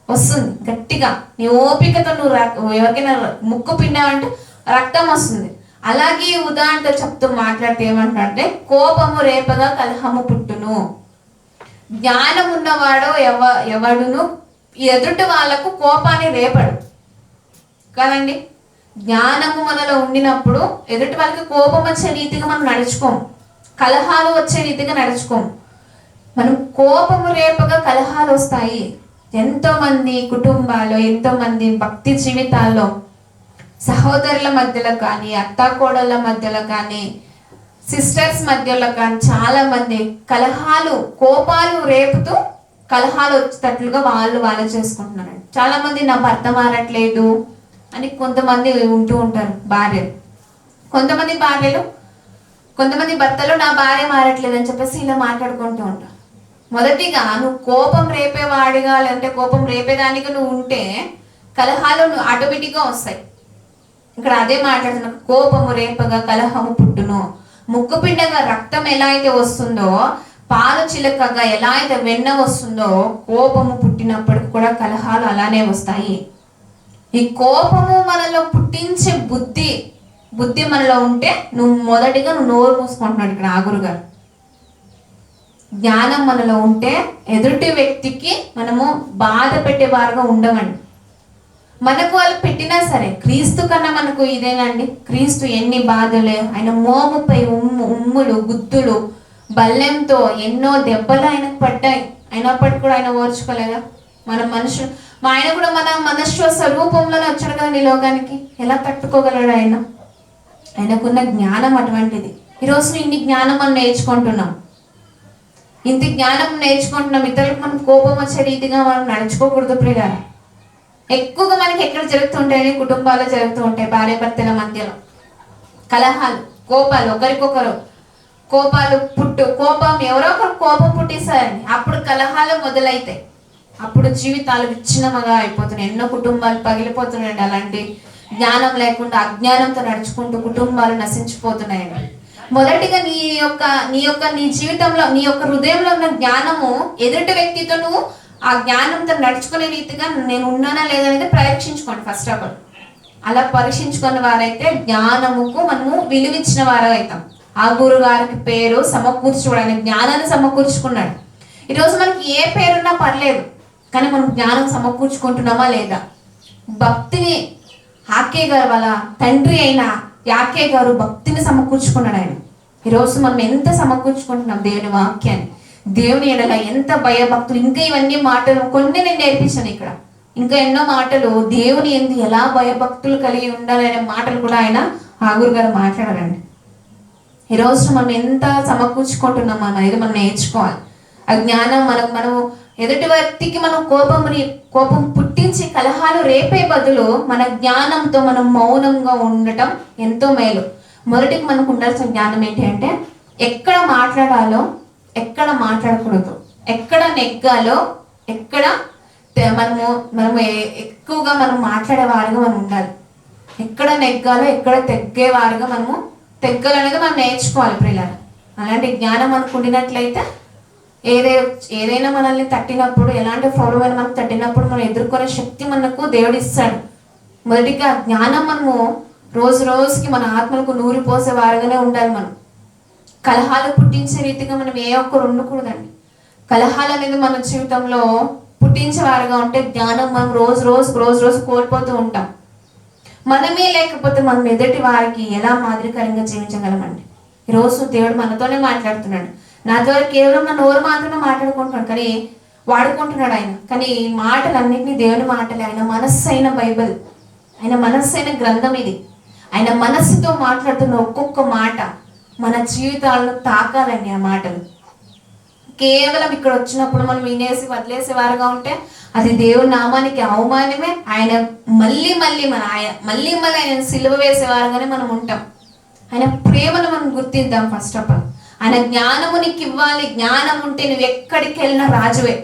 వస్తుంది గట్టిగా. నీ ఓపికతో నువ్వు ఎవరికైనా ముక్కు పిండావంటే రక్తం వస్తుంది. అలాగే ఉదాహరణతో చెప్తూ మాట్లాడితే ఏమంటాడంటే, కోపము రేపగా కలహము పుట్టును. జ్ఞానం ఉన్నవాడో ఎవడును ఎదుటి వాళ్ళకు కోపాన్ని రేపడు కదండి. జ్ఞానము మనలో ఉండినప్పుడు ఎదుటి వాళ్ళకి కోపం వచ్చే రీతిగా మనం నడుచుకోము, కలహాలు వచ్చే రీతిగా నడుచుకోము. మనం కోపము రేపగా కలహాలు వస్తాయి. ఎంతో మంది కుటుంబాల్లో, ఎంతో మంది భక్తి జీవితాల్లో, సహోదరుల మధ్యలో కానీ, అత్తాకోడళ్ళ మధ్యలో కానీ, సిస్టర్స్ మధ్యలో కానీ చాలా మంది కలహాలు, కోపాలు రేపుతూ కలహాలు వచ్చేటట్లుగా వాళ్ళు చేసుకుంటున్నారు. చాలా మంది నా భర్త మారట్లేదు అని కొంతమంది ఉంటూ ఉంటారు భార్యలు. కొంతమంది భర్తలు నా భార్య మారట్లేదు అని చెప్పేసి ఇలా మాట్లాడుకుంటూ ఉంటారు. మొదటిగా నువ్వు కోపం రేపేవాడిగా, లేదంటే కోపం రేపేదానికి నువ్వు ఉంటే కలహాలు ఆటోమేటిక్గా వస్తాయి. ఇక్కడ అదే మాట్లాడుతున్నా, కోపము రేపగా కలహము పుట్టును. ముక్కు పిండగా రక్తం ఎలా అయితే వస్తుందో, పాలు చిలకగా ఎలా అయితే వెన్న వస్తుందో, కోపము పుట్టినప్పటికి కూడా కలహాలు అలానే వస్తాయి. ఈ కోపము మనలో పుట్టించే బుద్ధి మనలో ఉంటే నువ్వు మొదటిగా నోరు మూసుకుంటున్నాడు ఇక్కడ ఆగురు గారు. జ్ఞానం మనలో ఉంటే ఎదుటి వ్యక్తికి మనము బాధ పెట్టేవారుగా ఉండమండి. మనకు వాళ్ళు పెట్టినా సరే, క్రీస్తు కన్నా మనకు ఇదేనండి. క్రీస్తు ఎన్ని బాధలే, ఆయన మోముపై ఉమ్ములు, గుద్దులు, బల్లెంతో ఎన్నో దెబ్బలు ఆయనకు పడ్డాయి. అయినప్పటికీ కూడా ఆయన ఓర్చుకోలేదా? మన మనుషులు, ఆయన కూడా మన మనుష్య స్వరూపంలోనే వచ్చాడు కదండి లోకానికి. ఎలా తట్టుకోగలడు ఆయన? ఆయనకున్న జ్ఞానం అటువంటిది. ఈరోజు ఇన్ని జ్ఞానం మనం నేర్చుకుంటున్నాం, ఇంత జ్ఞానం నేర్చుకుంటున్నాం. ఇతరులకు మనం కోపం వచ్చే రీతిగా మనం నడుచుకోకూడదు ప్రియులారా. ఎక్కువగా మనకి ఎక్కడ జరుగుతుంటాయని కుటుంబాల్లో జరుగుతూ ఉంటాయి. భార్య భర్తల మధ్యలో కలహాలు, కోపాలు, ఒకరికొకరు కోపాలు కోపం ఎవరో ఒకరు కోపం పుట్టిస్తారండి. అప్పుడు కలహాలు మొదలైతాయి. అప్పుడు జీవితాలు విచ్ఛిన్నముగా అయిపోతున్నాయి. ఎన్నో కుటుంబాలు పగిలిపోతున్నాయండి. అలాంటి జ్ఞానం లేకుండా అజ్ఞానంతో నడుచుకుంటూ కుటుంబాలు నశించిపోతున్నాయండి. మొదటిగా నీ జీవితంలో, నీ యొక్క హృదయంలో ఉన్న జ్ఞానము ఎదుటి వ్యక్తితో నువ్వు ఆ జ్ఞానంతో నడుచుకునే రీతిగా నేను ఉన్నానా లేదనేది పరీక్షించుకోండి ఫస్ట్ ఆఫ్ ఆల్. అలా పరీక్షించుకున్న వారైతే జ్ఞానముకు మనము విలువిచ్చిన వారు అవుతాం. ఆ గురువు గారికి పేరు సమకూర్చుకోవడం, ఆయన జ్ఞానాన్ని సమకూర్చుకున్నాడు. ఈరోజు మనకి ఏ పేరున్నా పర్లేదు, కానీ మనం జ్ఞానం సమకూర్చుకుంటున్నామా లేదా? భక్తిని ఆకే గారు వాళ్ళ తండ్రి అయిన యాకే గారు భక్తిని సమకూర్చుకున్నాడు ఆయన. ఈరోజు మనం ఎంత సమకూర్చుకుంటున్నాం దేవుని వాక్యాన్ని, దేవుని ఎడల ఎంత భయభక్తులు. ఇంకా ఇవన్నీ మాటలు కొన్ని నేను నేర్పించాను ఇక్కడ. ఇంకా ఎన్నో మాటలు దేవుని ఎందు ఎలా భయభక్తులు కలిగి ఉండాలనే మాటలు కూడా ఆయన ఆగురు గారు మాట్లాడారండి. ఈరోజు మనం ఎంత సమకూర్చుకుంటున్నాం అనేది మనం నేర్చుకోవాలి. ఆ జ్ఞానం మనం ఎదుటి వ్యక్తికి మనం కోపం పుట్టించి కలహాలు రేపే బదులు మన జ్ఞానంతో మనం మౌనంగా ఉండటం ఎంతో మేలు. మొదటికి మనకు ఉండాల్సిన జ్ఞానం ఏంటి అంటే, ఎక్కడ మాట్లాడాలో, ఎక్కడ మాట్లాడకూడదు, ఎక్కడ నెగ్గాలో, ఎక్కడ మనము ఎక్కువగా మనం మాట్లాడేవారుగా మనం ఉండాలి. ఎక్కడ నెగ్గాలో, ఎక్కడ తెగ్గేవారుగా మనము తెగ్గాలనేది మనం నేర్చుకోవాలి ప్రియులారా. అలాంటి జ్ఞానం మనకు ఉండినట్లయితే ఏదైనా మనల్ని తట్టినప్పుడు, ఎలాంటి ప్రాబ్లం అయినా మనకు తట్టినప్పుడు మనం ఎదుర్కొనే శక్తి మనకు దేవుడు ఇస్తాడు. మొదటిగా జ్ఞానం మనము రోజు రోజుకి మన ఆత్మలకు నూరి పోసే వారుగానే ఉండాలి. మనం కలహాలు పుట్టించే రీతిగా మనం ఏ ఒక్కరు ఉండకూడదండి. కలహాలు అనేది మన జీవితంలో పుట్టించేవారుగా ఉంటే జ్ఞానం మనం రోజు కోల్పోతూ ఉంటాం. మనమే లేకపోతే మనం ఎదుటి వారికి ఎలా మాదిరికరంగా జీవించగలమండి? ఈరోజు దేవుడు మనతోనే మాట్లాడుతున్నాడు. నా ద్వారా కేవలం నా నోరు మాత్రమే మాట్లాడుకుంటున్నాడు, కానీ వాడుకుంటున్నాడు ఆయన. కానీ ఈ మాటలన్నింటినీ దేవుని మాటలే. ఆయన మనస్సు అయిన బైబిల్, ఆయన మనస్సు అయిన గ్రంథం ఇది. ఆయన మనస్సుతో మాట్లాడుతున్న ఒక్కొక్క మాట మన జీవితాలను తాకాలండి. ఆ మాటలు కేవలం ఇక్కడ వచ్చినప్పుడు మనం వినేసి వదిలేసేవారుగా ఉంటే అది దేవుని నామానికి అవమానమే. ఆయన మళ్ళీ ఆయన సిలువ వేసేవారుగానే మనం ఉంటాం. ఆయన ప్రేమను మనం గుర్తిద్దాం. ఫస్ట్ ఆఫ్ ఆల్ ఆయన జ్ఞానము నీకు ఇవ్వాలి. జ్ఞానం ఉంటే నువ్వు ఎక్కడికి వెళ్ళినా రాజువే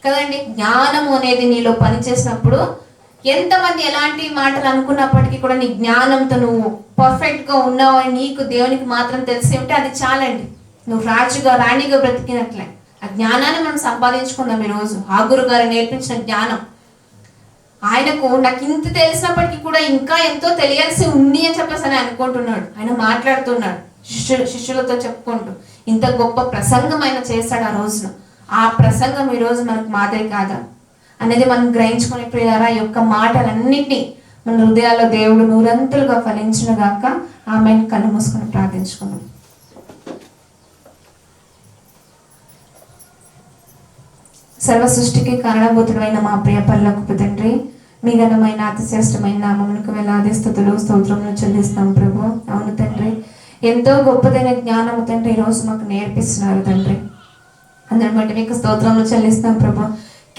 కదండి. జ్ఞానము అనేది నీలో పనిచేసినప్పుడు ఎంతమంది ఎలాంటి మాటలు అనుకున్నప్పటికీ కూడా నీ జ్ఞానంతో నువ్వు పర్ఫెక్ట్గా ఉన్నావు అని నీకు దేవునికి మాత్రం తెలిసి ఉంటే అది చాలండి. నువ్వు రాజుగా రాణిగా బ్రతికినట్లే. ఆ జ్ఞానాన్ని మనం సంపాదించుకుందాం. ఈరోజు ఆగురు గారు నేర్పించిన జ్ఞానం, ఆయనకు నాకు ఇంత తెలిసినప్పటికీ కూడా ఇంకా ఎంతో తెలియాల్సి ఉంది అని చెప్పేసి అని అనుకుంటున్నాడు. ఆయన మాట్లాడుతున్నాడు శిష్యులతో చెప్పుకుంటూ. ఇంత గొప్ప ప్రసంగం ఆయన చేశాడు ఆ రోజున. ఆ ప్రసంగం ఈరోజు మనకు మాదిరి కాదా అనేది మనం గ్రహించుకునే ప్రియులారా, ఈ యొక్క మాటలన్నింటినీ మన హృదయాల్లో దేవుడు నూరంతులుగా ఫలించును గాక. ఆమెను కన్ను మూసుకొని ప్రార్థించుకున్నాం. సర్వ సృష్టికి కారణభూతుడు అయిన మా ప్రియ పరలోకపు తండ్రి, మీ ఘనమైన అతిశ్రేష్టమైన నామమునకు వేలాది స్తుతులు స్తోత్రములు చెల్లిస్తాం ప్రభు. అవును తండ్రి, ఎంతో గొప్పదైన జ్ఞానము తండ్రి ఈరోజు మాకు నేర్పిస్తున్నారు తండ్రి. అందరి బట్టి మీకు స్తోత్రములు చెల్లిస్తాం ప్రభు.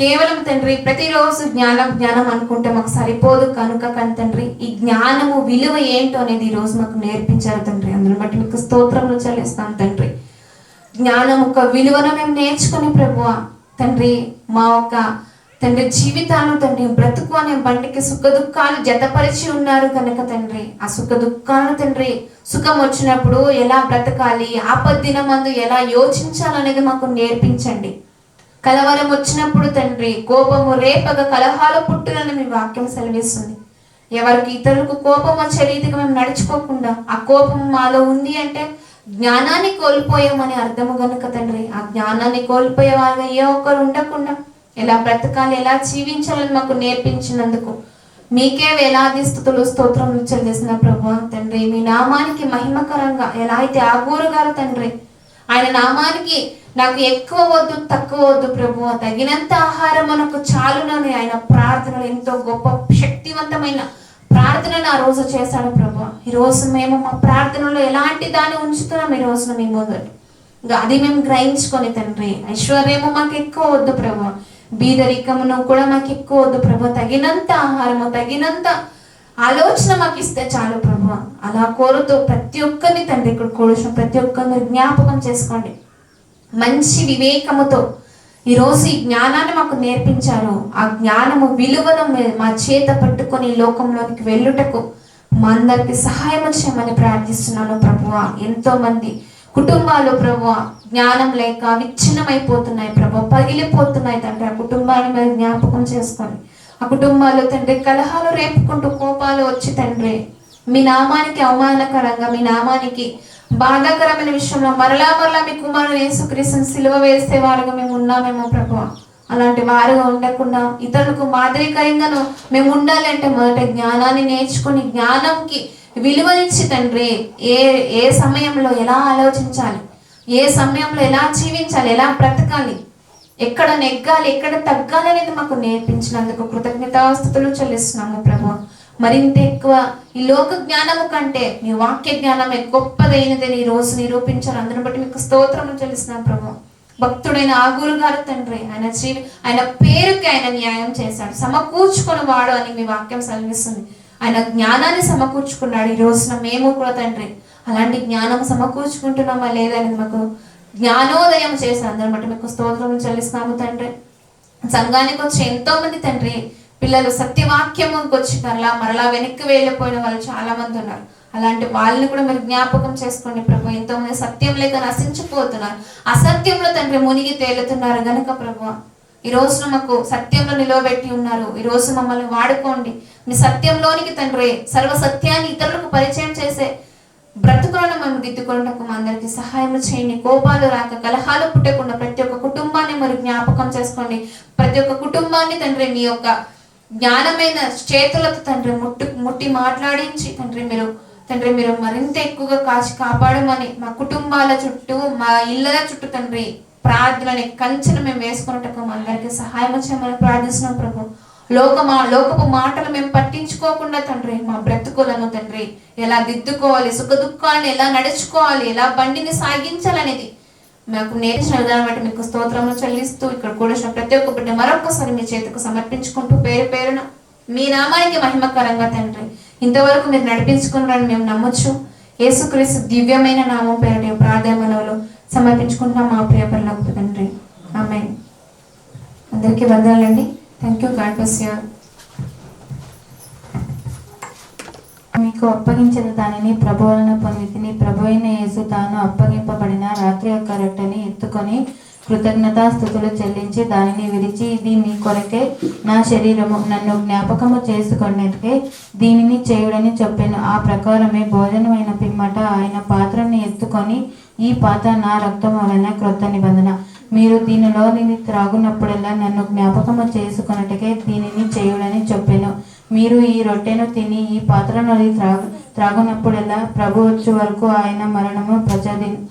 కేవలం తండ్రి ప్రతిరోజు జ్ఞానం అనుకుంటే మాకు సరిపోదు కనుక కానీ తండ్రి ఈ జ్ఞానము విలువ ఏంటో అనేది ఈరోజు మాకు నేర్పించారు తండ్రి. అందుని బట్టి మీకు స్తోత్రములు చెల్లిస్తాం తండ్రి. జ్ఞానం యొక్క విలువను మేము నేర్చుకుని ప్రభు తండ్రి మా యొక్క తండ్రి జీవితాలను తండ్రి బ్రతుకు అనే బండికి సుఖ దుఃఖాలు జతపరిచి ఉన్నారు కనుక తండ్రి ఆ సుఖ దుఃఖాలను తండ్రి సుఖం వచ్చినప్పుడు ఎలా బ్రతకాలి, ఆపద్దినమందు ఎలా యోచించాలనేది మాకు నేర్పించండి. కలవరం వచ్చినప్పుడు తండ్రి కోపము రేపగా కలహాలు పుట్టునని మీ వాక్యం సెలవిస్తుంది. ఎవరికి ఇతరులకు కోపం వచ్చే రీతిగా మేము నడుచుకోకుండా ఆ కోపం మాలో ఉంది అంటే జ్ఞానాన్ని కోల్పోయామని అర్థము కనుక తండ్రి ఆ జ్ఞానాన్ని కోల్పోయే వాళ్ళగా ఏ ఒక్కరు ఉండకుండా ఎలా బ్రతకాలి, ఎలా జీవించాలని మాకు నేర్పించినందుకు మీకే వేలాది స్తుతులు స్తోత్రములు చెల్లిస్తున్న ప్రభు తండ్రి. మీ నామానికి మహిమకరంగా ఎలా అయితే ఆగూరు గారు తండ్రి ఆయన నామానికి నాకు ఎక్కువ వద్దు తక్కువ వద్దు ప్రభు, తగినంత ఆహారం మనకు చాలునని ఆయన ప్రార్థనలు ఎంతో గొప్ప శక్తివంతమైన ప్రార్థనను ఆ రోజు చేశాడు ప్రభు. ఈరోజు మేము మా ప్రార్థనలో ఎలాంటి దాన్ని ఉంచుతున్నాం ఈ రోజున మీ ముందు అది మేము గ్రహించుకొని తండ్రి. ఐశ్వర్యము మాకు ఎక్కువ వద్దు ప్రభు, బీదరికమును కూడా మాకు ఎక్కువ వద్దు ప్రభు, తగినంత ఆహారము తగినంత ఆలోచన మాకు ఇస్తే చాలు ప్రభు. అలా కోరుతూ ప్రతి ఒక్కరిని తండ్రి ఇక్కడ కూర్చున్న ప్రతి ఒక్కరిని జ్ఞాపకం చేసుకోండి. మంచి వివేకముతో ఈరోజు ఈ జ్ఞానాన్ని మాకు నేర్పించారు. ఆ జ్ఞానము విలువను మా చేత పట్టుకొని లోకంలోనికి వెళ్ళుటకు మా అందరికి సహాయం చేయమని ప్రార్థిస్తున్నాను ప్రభువ. ఎంతో మంది కుటుంబాలు ప్రభువ జ్ఞానం లేక విచ్ఛిన్నమైపోతున్నాయి ప్రభు, పగిలిపోతున్నాయి తండ్రి. ఆ కుటుంబాన్ని మీరు జ్ఞాపకం చేసుకోండి. ఆ కుటుంబాలు తండ్రి కలహాలు రేపుకుంటూ కోపాలు వచ్చి తండ్రి మీ నామానికి అవమానకరంగా మీ నామానికి బాధాకరమైన విషయంలో మరలా మీ కుమారుడు యేసుక్రీస్తుని సిలువ వేసేవారుగా మేము ఉన్నామేమో ప్రభు. అలాంటి వారుగా ఉండకుండా ఇతరులకు మాదిరికరంగాను మేము ఉండాలంటే మొదట జ్ఞానాన్ని నేర్చుకుని జ్ఞానంకి విలువనిచ్చి తండ్రి ఏ సమయంలో ఎలా ఆలోచించాలి, ఏ సమయంలో ఎలా జీవించాలి, ఎలా బ్రతకాలి, ఎక్కడ నెగ్గాలి, ఎక్కడ తగ్గాలి అనేది మాకు నేర్పించినందుకు కృతజ్ఞతాస్తుతులు చెల్లిస్తున్నాము ప్రభు. మరింత ఎక్కువ ఈ లోక జ్ఞానము కంటే మీ వాక్య జ్ఞానమే గొప్పదైనదని ఈ రోజు నిరూపించారు. అందుని బట్టి మీకు స్తోత్రము చెల్లిస్తున్నాం ప్రభు. భక్తుడైన ఆగూరు గారు తండ్రి ఆయన పేరుకి ఆయన న్యాయం చేశాడు, సమకూర్చుకుని వాడు అని మీ వాక్యం సెలవిస్తుంది. ఆయన జ్ఞానాన్ని సమకూర్చుకున్నాడు. ఈ రోజున మేము కూడా తండ్రి అలాంటి జ్ఞానం సమకూర్చుకుంటున్నామా లేదని మాకు జ్ఞానోదయం చేశారు. అందరి బట్టి మీకు స్తోత్రము చెల్లిస్తున్నాము తండ్రి. సంఘానికి వచ్చి ఎంతో మంది తండ్రి పిల్లలు సత్యవాక్యముకి వచ్చి మరలా వెనక్కి వెళ్ళిపోయిన వాళ్ళు చాలా మంది ఉన్నారు. అలాంటి వాళ్ళని కూడా మీరు జ్ఞాపకం చేసుకోండి ప్రభు. ఎంతో మంది సత్యం లేక నశించిపోతున్నారు, అసత్యంలో తండ్రి మునిగి తేలుతున్నారు గనుక ప్రభు ఈ రోజున మాకు సత్యంలో నిలవబెట్టి ఉన్నారు. ఈ రోజు మమ్మల్ని వాడుకోండి. మీ సత్యంలోనికి తండ్రి సర్వ సత్యాన్ని ఇతరులకు పరిచయం చేసే బ్రతుకులను మేము దిద్దుకోవడానికి మా అందరికి సహాయం చేయండి. కోపాలు రాక కలహాలు పుట్టకుండా ప్రతి ఒక్క కుటుంబాన్ని మీరు జ్ఞాపకం చేసుకోండి. ప్రతి ఒక్క కుటుంబాన్ని తండ్రి మీ యొక్క జ్ఞానమైన చేతులతో తండ్రి ముట్టి మాట్లాడించి తండ్రి మీరు మరింత ఎక్కువగా కాపాడమని మా కుటుంబాల చుట్టూ మా ఇళ్ళ చుట్టూ తండ్రి ప్రార్థనని కంచెను మేము వేసుకున్నట్టుకు మా అందరికీ సహాయం చేయమని ప్రార్థిస్తున్నాం ప్రభు. లోకపు మాటలు మేము పట్టించుకోకుండా తండ్రి మా బ్రతుకులను తండ్రి ఎలా దిద్దుకోవాలి, సుఖ దుఃఖాలను ఎలా నడుచుకోవాలి, ఎలా బండిని సాగించాలనేది మాకు నేర్చిన విధానం బట్టి మీకు స్తోత్రములు చెల్లిస్తూ ఇక్కడ కూడిన ప్రతి ఒక్క బిడ్డ మరొకసారి మీ చేతికి సమర్పించుకుంటూ పేరు పేరున మీ నామానికి మహిమకరంగా తండ్రి ఇంతవరకు మీరు నడిపించుకున్నారని మేము నమ్మొచ్చు. యేసుక్రీస్తు దివ్యమైన నామం పేరు ప్రార్థన మనవులు సమర్పించుకుంటున్నాం మా ప్రియ పరలోకపు తండ్రి. ఆమేన్. అందరికీ వందనాలండి. Thank you. God bless you. మీకు అప్పగించిన దానిని ప్రభు వలన పొందితిని. ప్రభు అయిన యేసు తాను అప్పగింపబడిన రాత్రి యొక్క రొట్టెని ఎత్తుకొని కృతజ్ఞతాస్తుతులు చెల్లించి దానిని విరిచి, ఇది మీ కొరకే నా శరీరము, నన్ను జ్ఞాపకము చేసుకొనేందుకే దీనిని చేయుడని చెప్పాను. ఆ ప్రకారమే భోజనమైన పిమ్మట ఆయన పాత్రని ఎత్తుకొని, ఈ పాత్ర నా రక్తం వలన క్రొత్త నిబంధన, మీరు దీనిలోనిది త్రాగునప్పుడల్లా నన్ను జ్ఞాపకము చేసుకొనుటకే దీనిని చేయుడని చెప్పాను. మీరు ఈ రొట్టెను తిని ఈ పాత్రలోని త్రాగునప్పుడల్లా ప్రభు వచ్చు వరకు ఆయన మరణము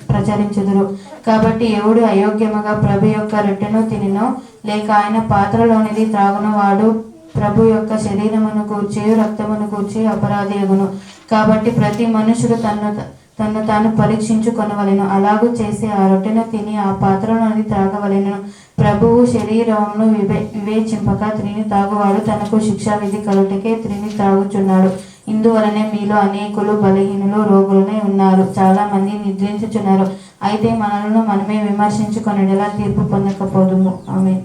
ప్రచురించుదురు. కాబట్టి ఎవడు అయోగ్యముగా ప్రభు యొక్క రొట్టెను తినినో లేక ఆయన పాత్రలోనిది త్రాగున వాడు ప్రభు యొక్క శరీరమును కూర్చి రక్తమును కూర్చి అపరాధి అగును. కాబట్టి ప్రతి మనుషుడు తన్ను తాను పరీక్షించుకొనవలెను. అలాగూ చేసి ఆ రొట్టెను తిని ఆ పాత్రలోని త్రాగవలెను. ప్రభువు శరీరమును వివేచింపక త్రిని తాగువాడు తనకు శిక్షా విధి కలుటకే త్రిని త్రాగుచున్నాడు. ఇందువలనే మీలో అనేకులు బలహీనులు రోగులనే ఉన్నారు, చాలా మంది నిద్రించుచున్నారు. అయితే మనలను మనమే విమర్శించుకొనిలా తీర్పు పొందకపోదుము. ఆమేన్.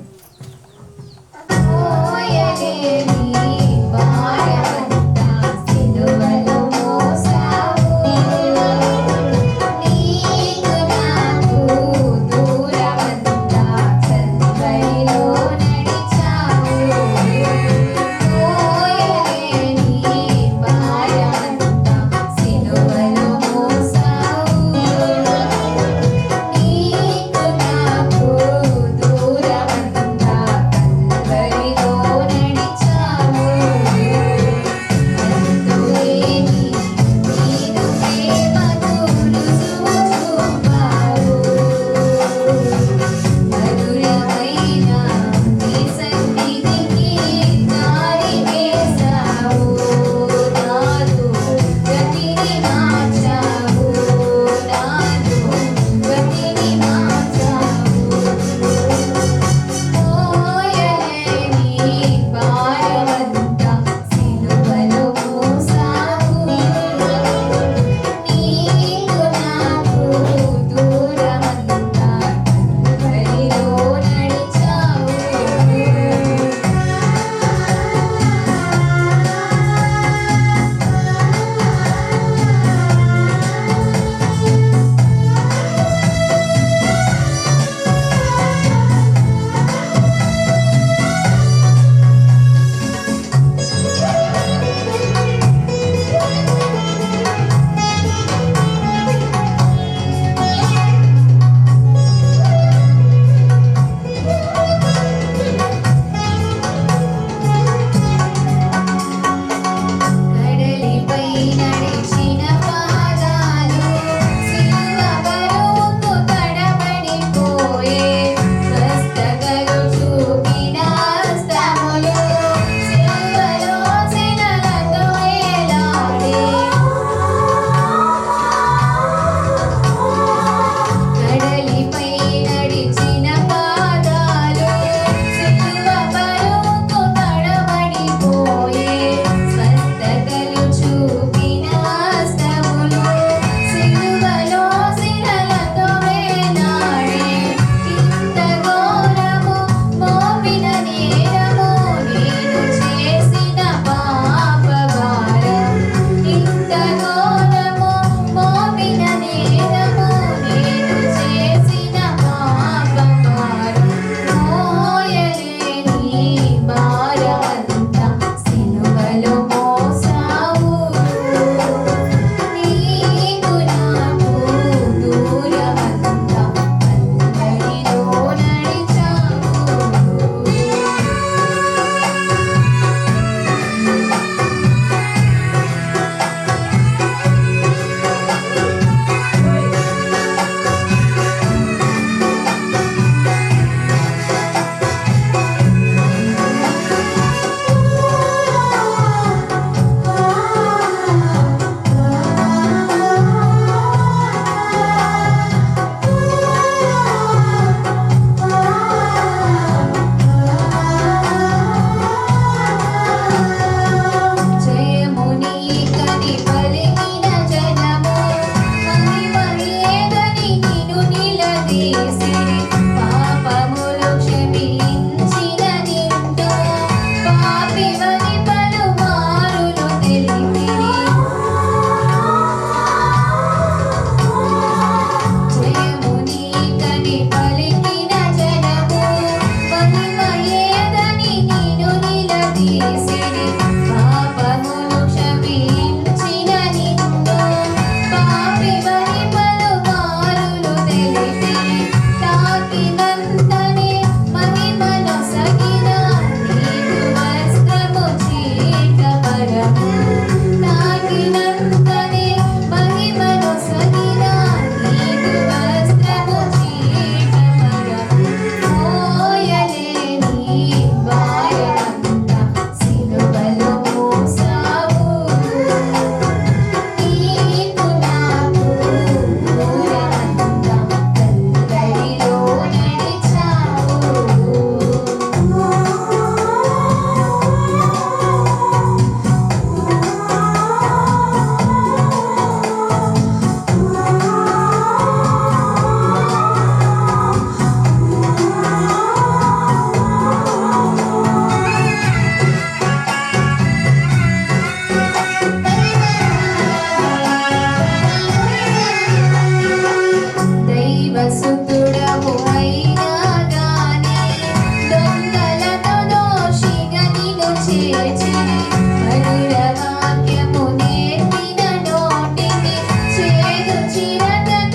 చిరతన